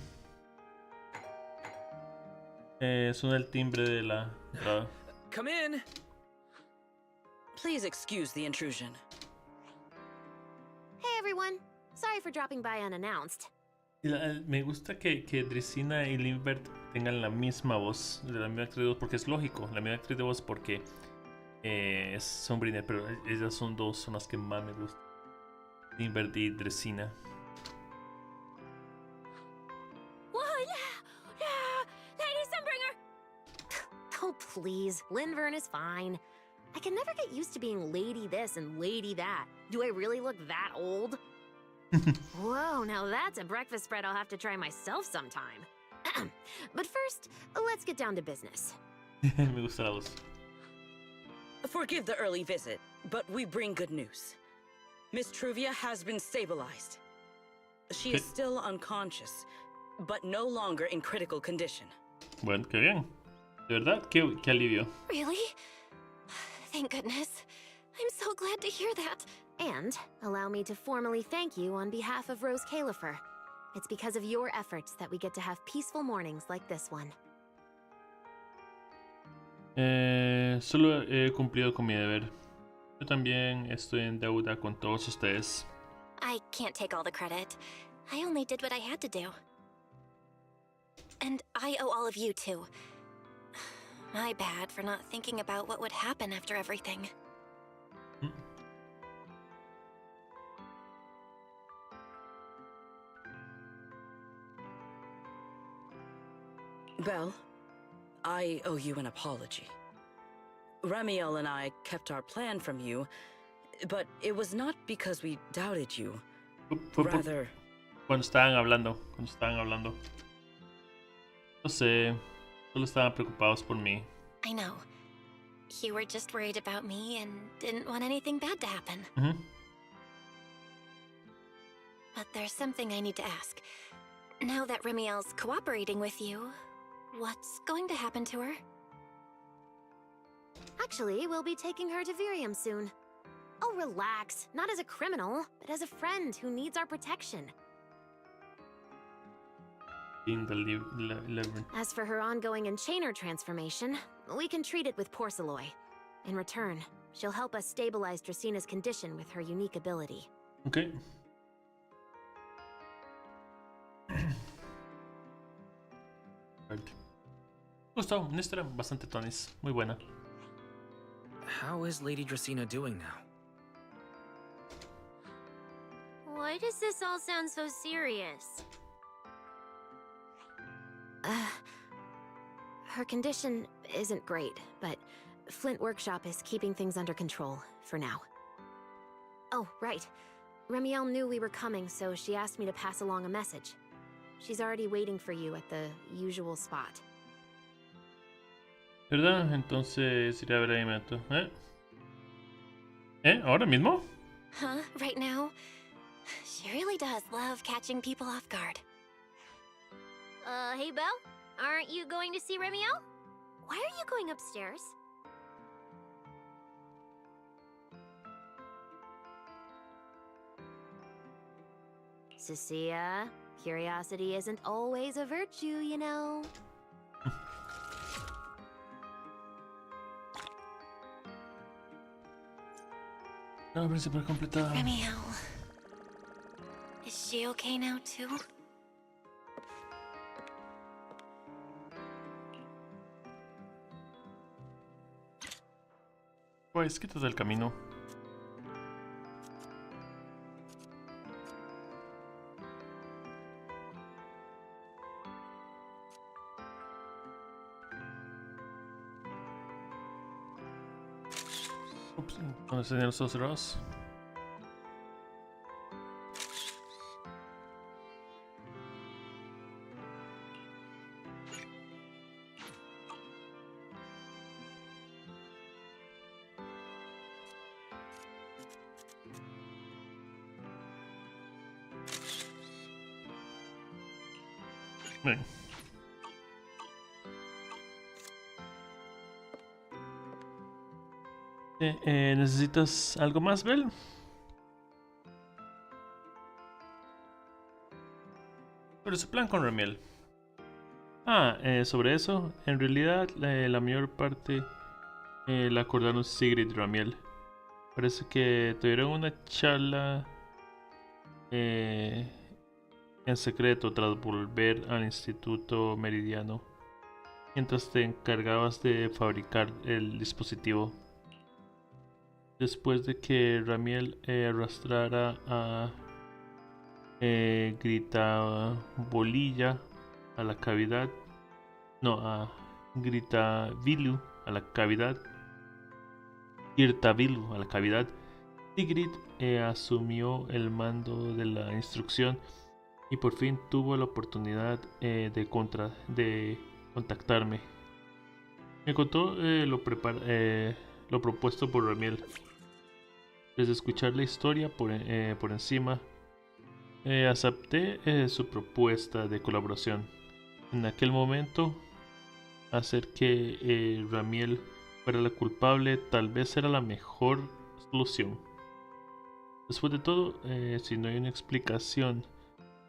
Suena el timbre de la... Come in. Please excuse the intrusion. Hey everyone, sorry for dropping by unannounced. Me gusta que Dracena y Lindbergh tengan la misma voz, de la misma actriz de voz, porque es lógico, la misma actriz de voz porque es sombrina, pero ellas son las que más me gustan. Lindbergh y Dracena. Lady Sunbringer! Oh, please. Linvern is fine. I can never get used to being lady this and lady that. Do I really look that old? Whoa, now that's a breakfast spread I'll have to try myself sometime. But first, let's get down to business. Me gusta la voz. Forgive the early visit, but we bring good news. Miss Truvia has been stabilized. She is still unconscious, but no longer in critical condition. Bueno, qué bien. De verdad, qué alivio. Really? Thank goodness. I'm so glad to hear that. And allow me to formally thank you on behalf of Rose Califer. It's because of your efforts that we get to have peaceful mornings like this one. Solo he cumplido con mi deber. Yo también estoy en deuda con todos ustedes. I can't take all the credit. I only did what I had to do. And I owe all of you too. My bad for not thinking about what would happen after everything. Well, I owe you an apology. Ramiel and I kept our plan from you, but it was not because we doubted you. Rather... Cuando estaban hablando. No sé, solo estaban preocupados por mí. I know. You were just worried about me and didn't want anything bad to happen. But there's something I need to ask. Now that Ramiel's cooperating with you, what's going to happen to her? Actually, we'll be taking her to Virium soon. Oh, relax. Not as a criminal, but as a friend who needs our protection. In the As for her ongoing enchainer transformation, we can treat it with porcelain. In return, she'll help us stabilize Dracina's condition with her unique ability. Okay. Gustavo, una historia bastante tonis, muy buena. How is Lady Dracina doing now? Why does this all sound so serious? Her condition isn't great, but Flint Workshop is keeping things under control for now. Oh, right. Ramiel knew we were coming, so she asked me to pass along a message. She's already waiting for you at the usual spot. ¿Verdad? Entonces iré a ver ahí inmediato. ¿Ahora mismo? Huh? Right now? She really does love catching people off guard. Hey, Belle? Aren't you going to see Ramiel? Why are you going upstairs? Cecilia, curiosity isn't always a virtue, you know. No, principal completada. Ramiel. Is she okay now, too? Pues quítate del camino. Ups, ¿dónde están los ojos cerrados? Bien. ¿Necesitas algo más, Bel? Sobre su plan con Ramiel. Sobre eso, en realidad la mayor parte la acordaron Sigrid y Ramiel. Parece que tuvieron una charla en secreto tras volver al Instituto Meridiano, mientras te encargabas de fabricar el dispositivo. Después de que Ramiel arrastrara a Gritabolilla a la cavidad, a Gritavilu a la cavidad, Gritavilu a la cavidad, Sigrid asumió el mando de la instrucción y por fin tuvo la oportunidad de contactarme. Me contó lo propuesto por Ramiel. Desde escuchar la historia por encima, acepté su propuesta de colaboración. En aquel momento, hacer que Ramiel fuera la culpable tal vez era la mejor solución. Después de todo, si no hay una explicación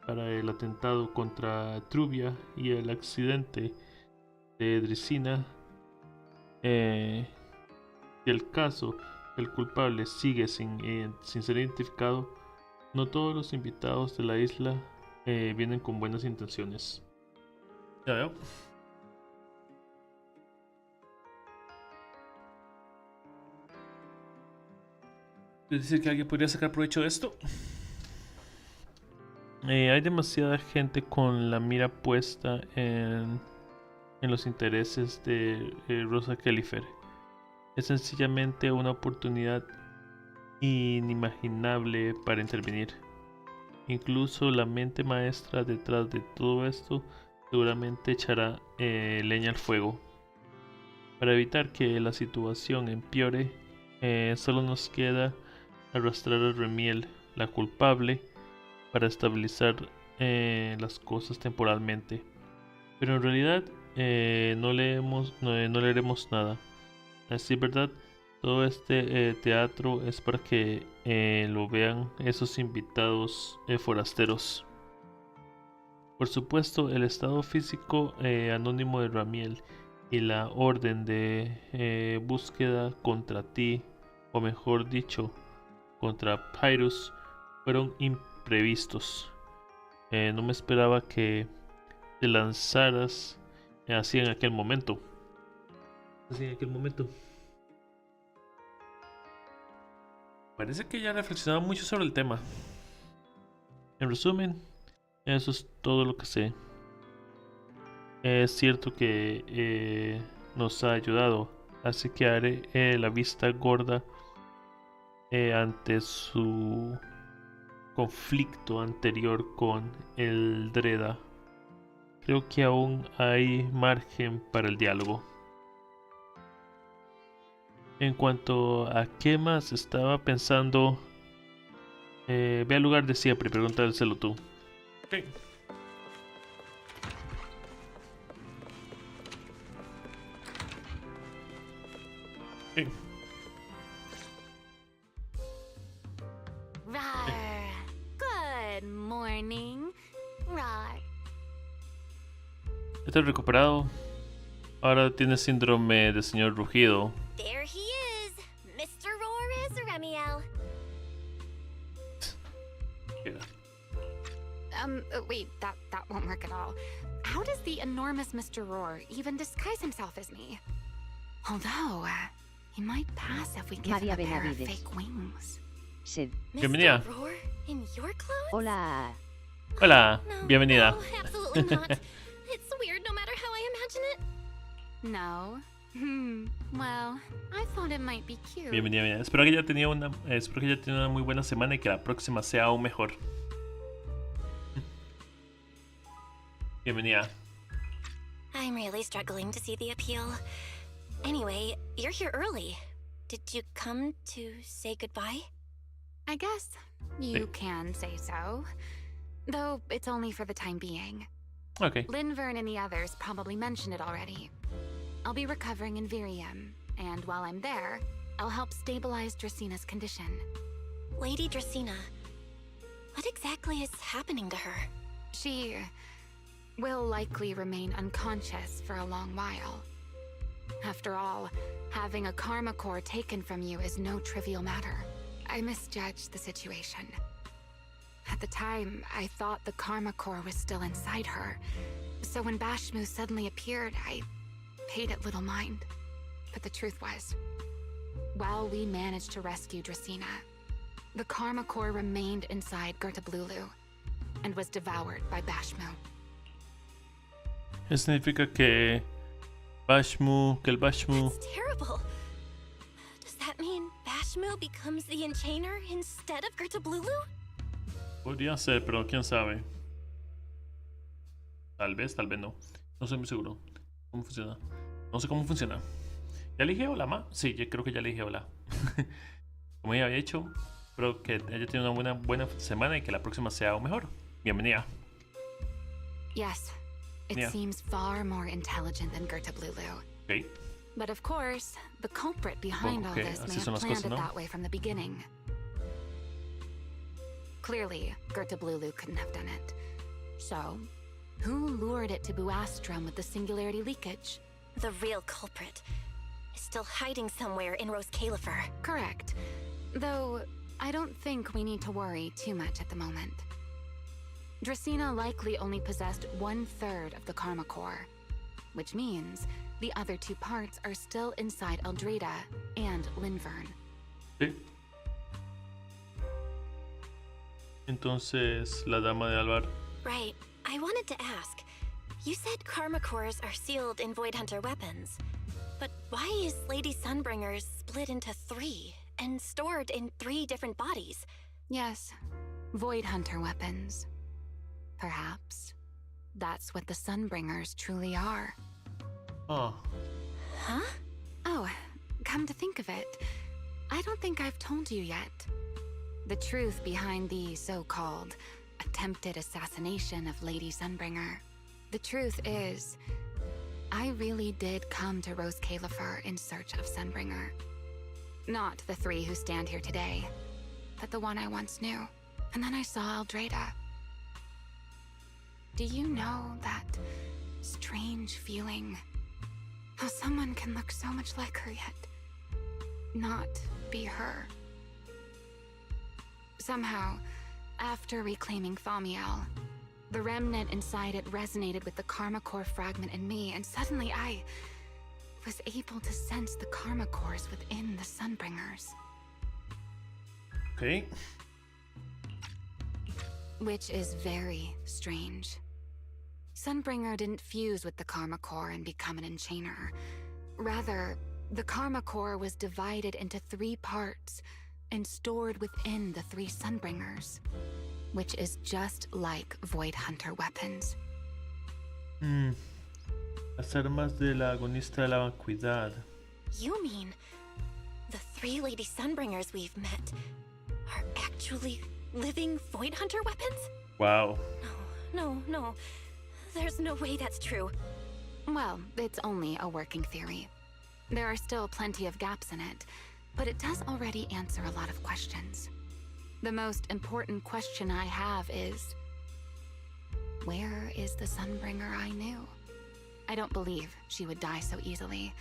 para el atentado contra Truvia y el accidente de Dracena, si el caso del culpable sigue sin ser identificado, no todos los invitados de la isla vienen con buenas intenciones. Ya veo. ¿Es decir que alguien podría sacar provecho de esto? Hay demasiada gente con la mira puesta en los intereses de Rosa Kellyfer. Es sencillamente una oportunidad inimaginable para intervenir. Incluso la mente maestra detrás de todo esto seguramente echará leña al fuego. Para evitar que la situación empeore, solo nos queda arrastrar a Ramiel, la culpable, para estabilizar las cosas temporalmente. Pero en realidad no le haremos nada. Así, ¿verdad? Todo este teatro es para que lo vean esos invitados forasteros. Por supuesto, el estado físico anónimo de Ramiel y la orden de búsqueda contra ti, o mejor dicho, contra Pyrrhus, fueron imprevistos. No me esperaba que te lanzaras así en aquel momento. Parece que ya reflexionaba mucho sobre el tema. En resumen, eso es todo lo que sé. Es cierto que nos ha ayudado, así que haré la vista gorda ante su conflicto anterior con el Dreda. Creo que aún hay margen para el diálogo. En cuanto a qué más estaba pensando, ve al lugar de siempre y pregúntaselo tú. Okay. Okay. Rar. Good morning. Rar. Estás recuperado. Ahora tienes síndrome de señor rugido. There he is. Mr. Roar is Remiel. Wait, that won't work at all. How does the enormous Mr. Roar even disguise himself as me? Although, he might pass if we give him a pair of fake wings. Bienvenida. Mr. Roar in your clothes? Hola. Hola, No, bienvenida. no, absolutely not. It's weird no matter how I imagine it. No. Well, I thought it might be cute. Bienvenida, bienvenida. Espero que ya tenía una muy buena semana y que la próxima sea aún mejor. Bienvenida. I'm really struggling to see the appeal. Anyway, you're here early. Did you come to say goodbye? I guess you can say so. Though it's only for the time being. Okay. Linvern and the others probably mentioned it already. I'll be recovering in Virium, and while I'm there, I'll help stabilize Dracena's condition. Lady Dracena, what exactly is happening to her? She will likely remain unconscious for a long while. After all, having a karma core taken from you is no trivial matter. I misjudged the situation. At the time, I thought the karma core was still inside her. So when Bashmu suddenly appeared, I paid it little mind. But the truth was, while we managed to rescue Dracena, the karma core remained inside Gertablulu and was devoured by Bashmu. Eso significa que el Bashmu. That's terrible. Does that mean Bashmu becomes the Enchainer instead of Gertablulu? Podría ser, pero quién sabe. Tal vez no. No estoy muy seguro. ¿Cómo funciona? No sé cómo funciona. ¿Ya le dije hola, ma? Sí, yo creo que ya le dije hola. como ya había dicho, espero que haya tenido una buena semana y que la próxima sea aún mejor. Bienvenida. Yes, it Yeah. seems far more intelligent than Gerta Blulu. Ok. But of course, the culprit behind all Okay, this así may son have las planned cosas, it ¿no? that way from the beginning. Clearly, Gerta Blulu couldn't have done it. So, who lured it to Buastrum with the singularity leakage? The real culprit is still hiding somewhere in Rose Califer. Correct. Though, I don't think we need to worry too much at the moment. Dracena likely only possessed 1/3 of the Karma Core, which means the other 2 parts are still inside Eldreda and Linvern. Sí. Entonces, la dama de Alvar. Right. I wanted to ask. You said Karma Cores are sealed in Void Hunter weapons. But why is Lady Sunbringer's split into 3 and stored in 3 different bodies? Yes, Void Hunter weapons. Perhaps. That's what the Sunbringers truly are. Oh. Huh? Oh, come to think of it, I don't think I've told you yet. The truth behind the so-called attempted assassination of Lady Sunbringer. The truth is, I really did come to Rose Califer in search of Sunbringer. Not the 3 who stand here today, but the one I once knew. And then I saw Eldreda. Do you know that strange feeling? How someone can look so much like her yet not be her. Somehow, after reclaiming Thaumiel, the remnant inside it resonated with the Karma Core fragment in me, and suddenly I was able to sense the Karma Cores within the Sunbringers. Okay. Which is very strange. Sunbringer didn't fuse with the Karma Core and become an enchainer. Rather, the Karma Core was divided into 3 parts and stored within the 3 Sunbringers, which is just like Void Hunter weapons. Las armas de la agonista de la vacuidad. You mean the 3 Lady Sunbringers we've met are actually living Void Hunter weapons? Wow. No. There's no way that's true. Well, it's only a working theory. There are still plenty of gaps in it, but it does already answer a lot of questions. The most important question I have is, where is the Sunbringer I knew? I don't believe she would die so easily.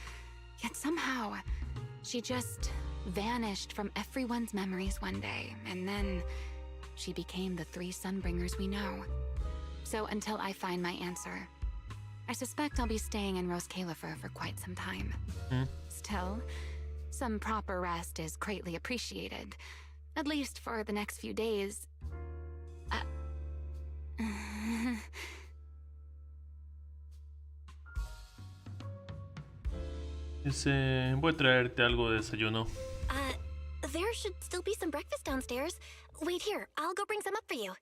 Yet somehow, she just vanished from everyone's memories one day, and then she became the 3 Sunbringers we know. So until I find my answer, I suspect I'll be staying in Rose Califer for quite some time. Still, some proper rest is greatly appreciated, at least for the next few days. Dice, voy a traerte algo de desayuno. There should still be some breakfast downstairs. Wait here, I'll go bring some up for you.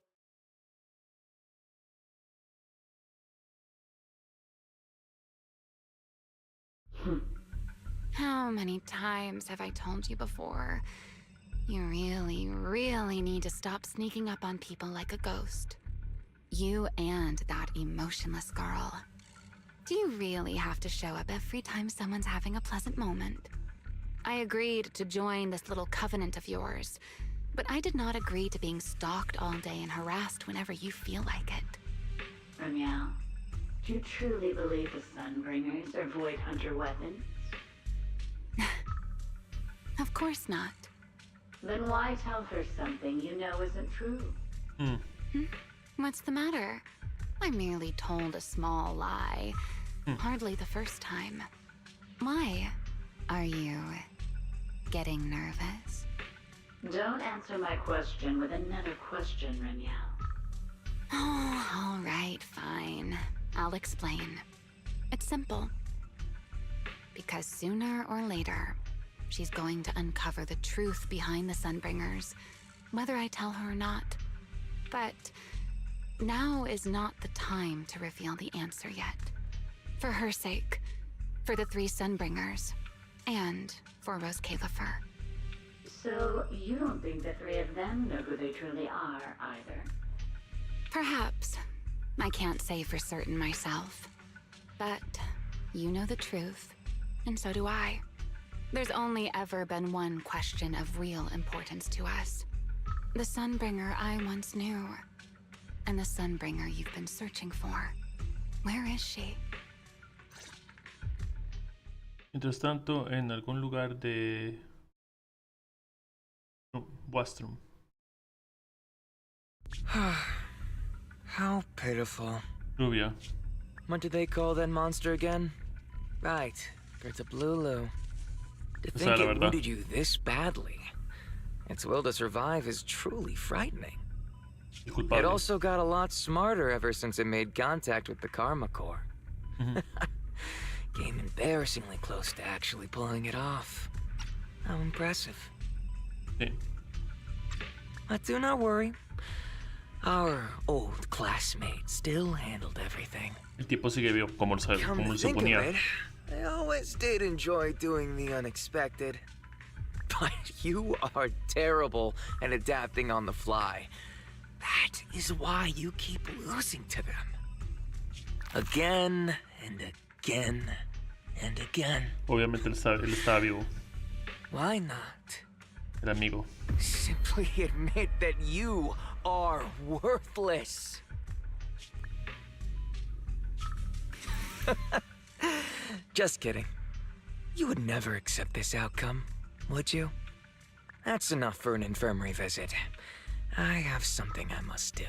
How many times have I told you before? You really need to stop sneaking up on people like a ghost. You and that emotionless girl. Do you really have to show up every time someone's having a pleasant moment? I agreed to join this little covenant of yours, but I did not agree to being stalked all day and harassed whenever you feel like it. Ramiel, do you truly believe the Sunbringers are Void Hunter weapons? Of course not. Then why tell her something you know isn't true? What's the matter? I merely told a small lie. Hardly the first time. Why? Are you getting nervous? Don't answer my question with another question, Ramiel. Oh, all right, fine. I'll explain. It's simple. Because sooner or later, she's going to uncover the truth behind the Sunbringers, whether I tell her or not. But now is not the time to reveal the answer yet. For her sake, for the 3 Sunbringers, and for Rose Califer. So you don't think the three of them know who they truly are, either? Perhaps. I can't say for certain myself. But you know the truth, and so do I. There's only ever been one question of real importance to us. The Sunbringer I once knew, and the Sunbringer you've been searching for. Where is she? Mientras tanto, en algún lugar de Wastrum. How pitiful. Rubia. What did they call that monster again? Right, Gertablulu. To Esa think es la it verdad. wounded you this badly. Its will to survive is truly frightening. Y It culpable. also got a lot smarter ever since it made contact with the Karma Core. Came embarrassingly close to actually pulling it off. How impressive. Sí. But do not worry. Our old classmate still handled everything. El tipo sigue vivo, como lo Come to think of suponía. it, I always did enjoy doing the unexpected. But you are terrible at adapting on the fly. That is why you keep losing to them. Again and again and again. Obviamente él estaba vivo. Why not? El amigo. Simply admit that you are worthless. Just kidding. You would never accept this outcome, would you? That's enough for an infirmary visit. I have something I must do.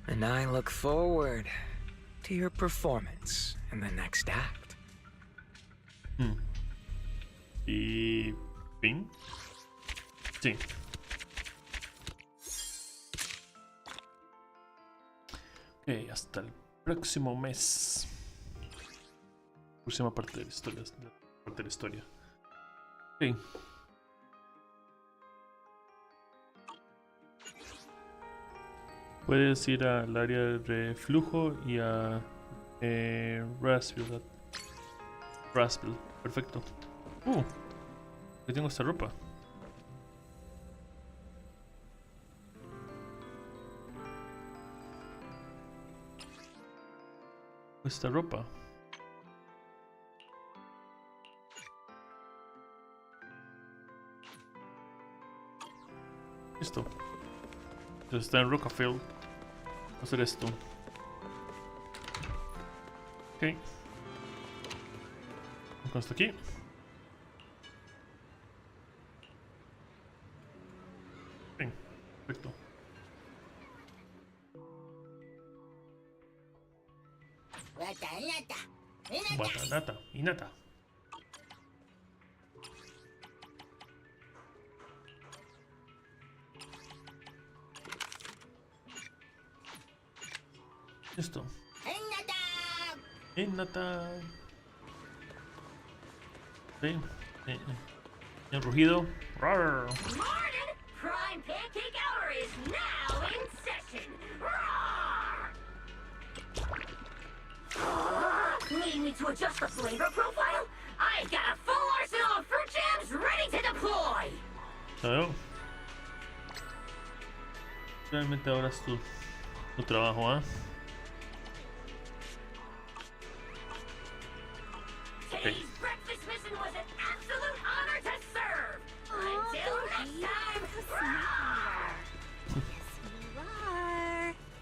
And I look forward to your performance in the next act. ¿Y Ping? Sí. Ok, hasta el próximo mes. Próxima parte de la historia. Parte de la historia. Ok. Puedes ir al área de reflujo y a Rasville. Rasville, perfecto. Aquí tengo esta ropa. Esta ropa. Listo. Entonces está en Rockefeller. Voy a hacer esto. Ok. Con esto aquí. Bien, perfecto. Guatanata y nata. Listo. En nata. Sí. El rugido. Rawr. Morning! Prime Pancake Hour is now in session! Need me to adjust the flavor profile? I've got a full arsenal of fruit jams ready to deploy! Claro. Realmente ahora es tu trabajo, ¿ah? Today's breakfast mission was an absolute honor to serve! Until next time!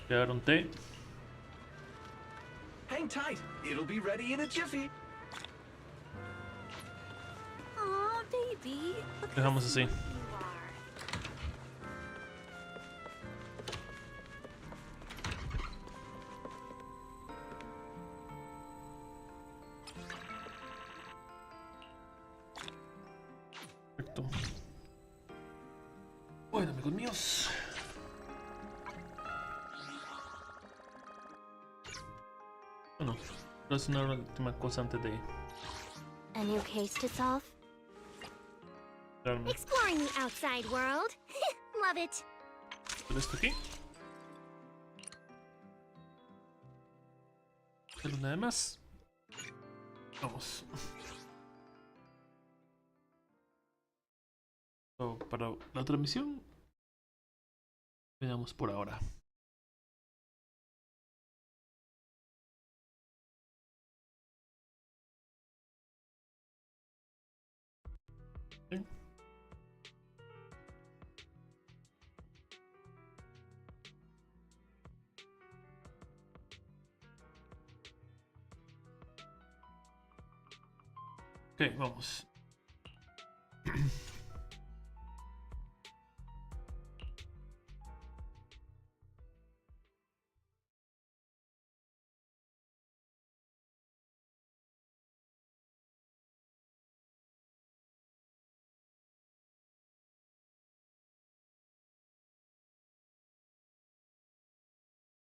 Quedaron té. Hang tight. It'll be ready in a jiffy. Aw, baby. Look Dejamos así. you are. Perfecto. Bueno, amigos míos. Bueno, es una última cosa antes de A new case to solve? darme Exploring the outside world. Love it. esto aquí. Pero nada más. Vamos. Para la transmisión, veamos por ahora. ¿Sí? Ok, vamos.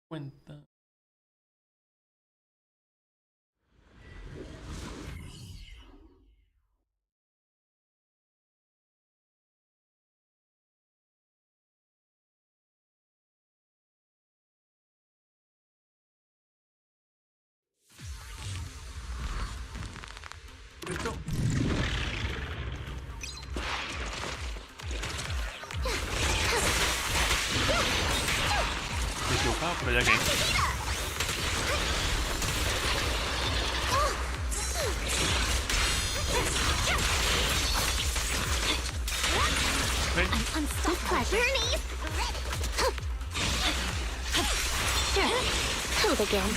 Cuenta. Listo. Me equivocaba, pero ya que. Unstoppable. Hold again.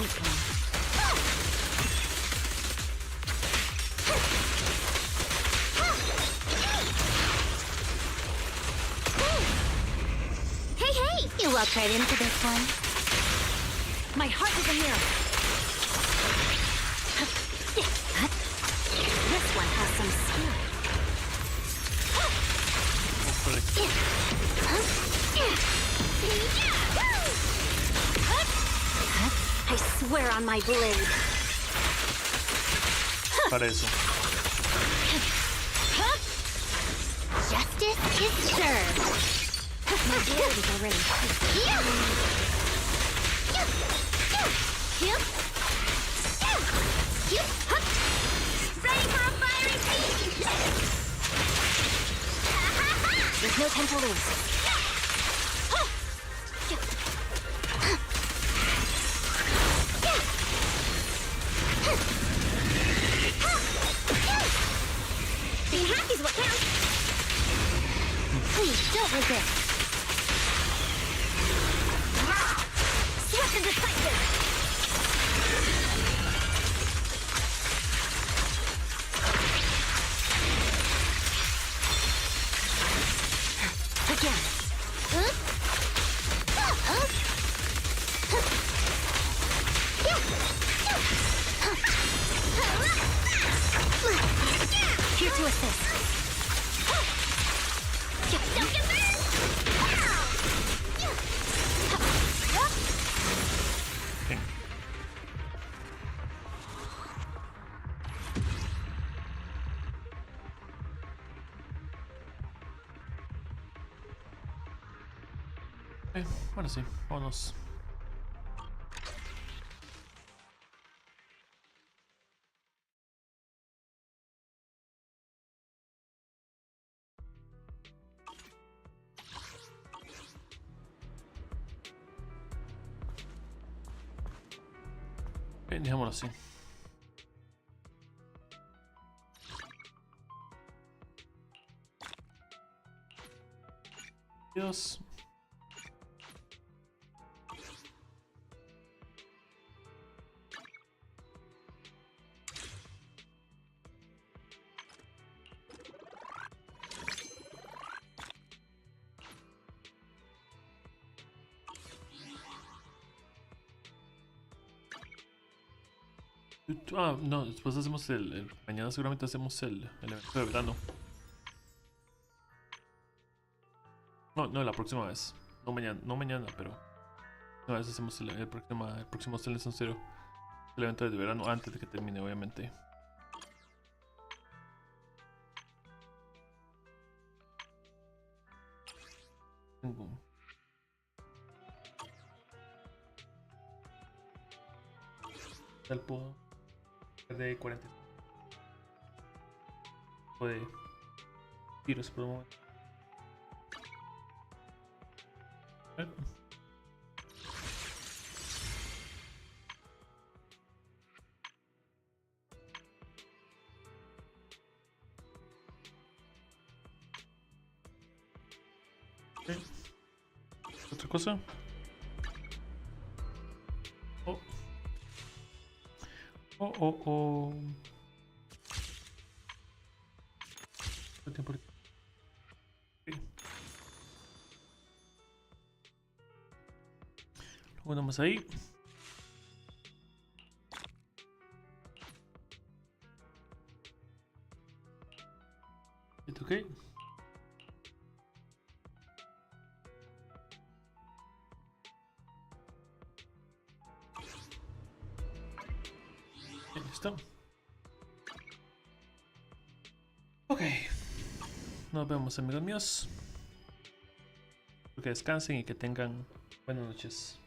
Hey, hey! You walked right into this one. My heart is a mirror. This one has some spirit. I swear on my blade. Para eso. Justice is served. My blade is already ready for a fiery feast! There's no time to lose. Being happy is what counts. Please don't resist. Swift and decisive. Again. Here to assist. Don't get burned! Bueno, sí, vámonos. Bien, dejémoslo así. Dios. Ah, no, después hacemos mañana seguramente hacemos el evento de verano. No, la próxima vez. No mañana, pero una vez hacemos el próximo Zenless en Zero. El evento de verano antes de que termine, obviamente. Tengo Talpo de 40 de tiros por un momento. Otra cosa. Oh. Oh, oh, oh. Por aquí. Lo ponemos ahí. Ok. Listo. Ok. Nos vemos, amigos míos. Que descansen y que tengan buenas noches.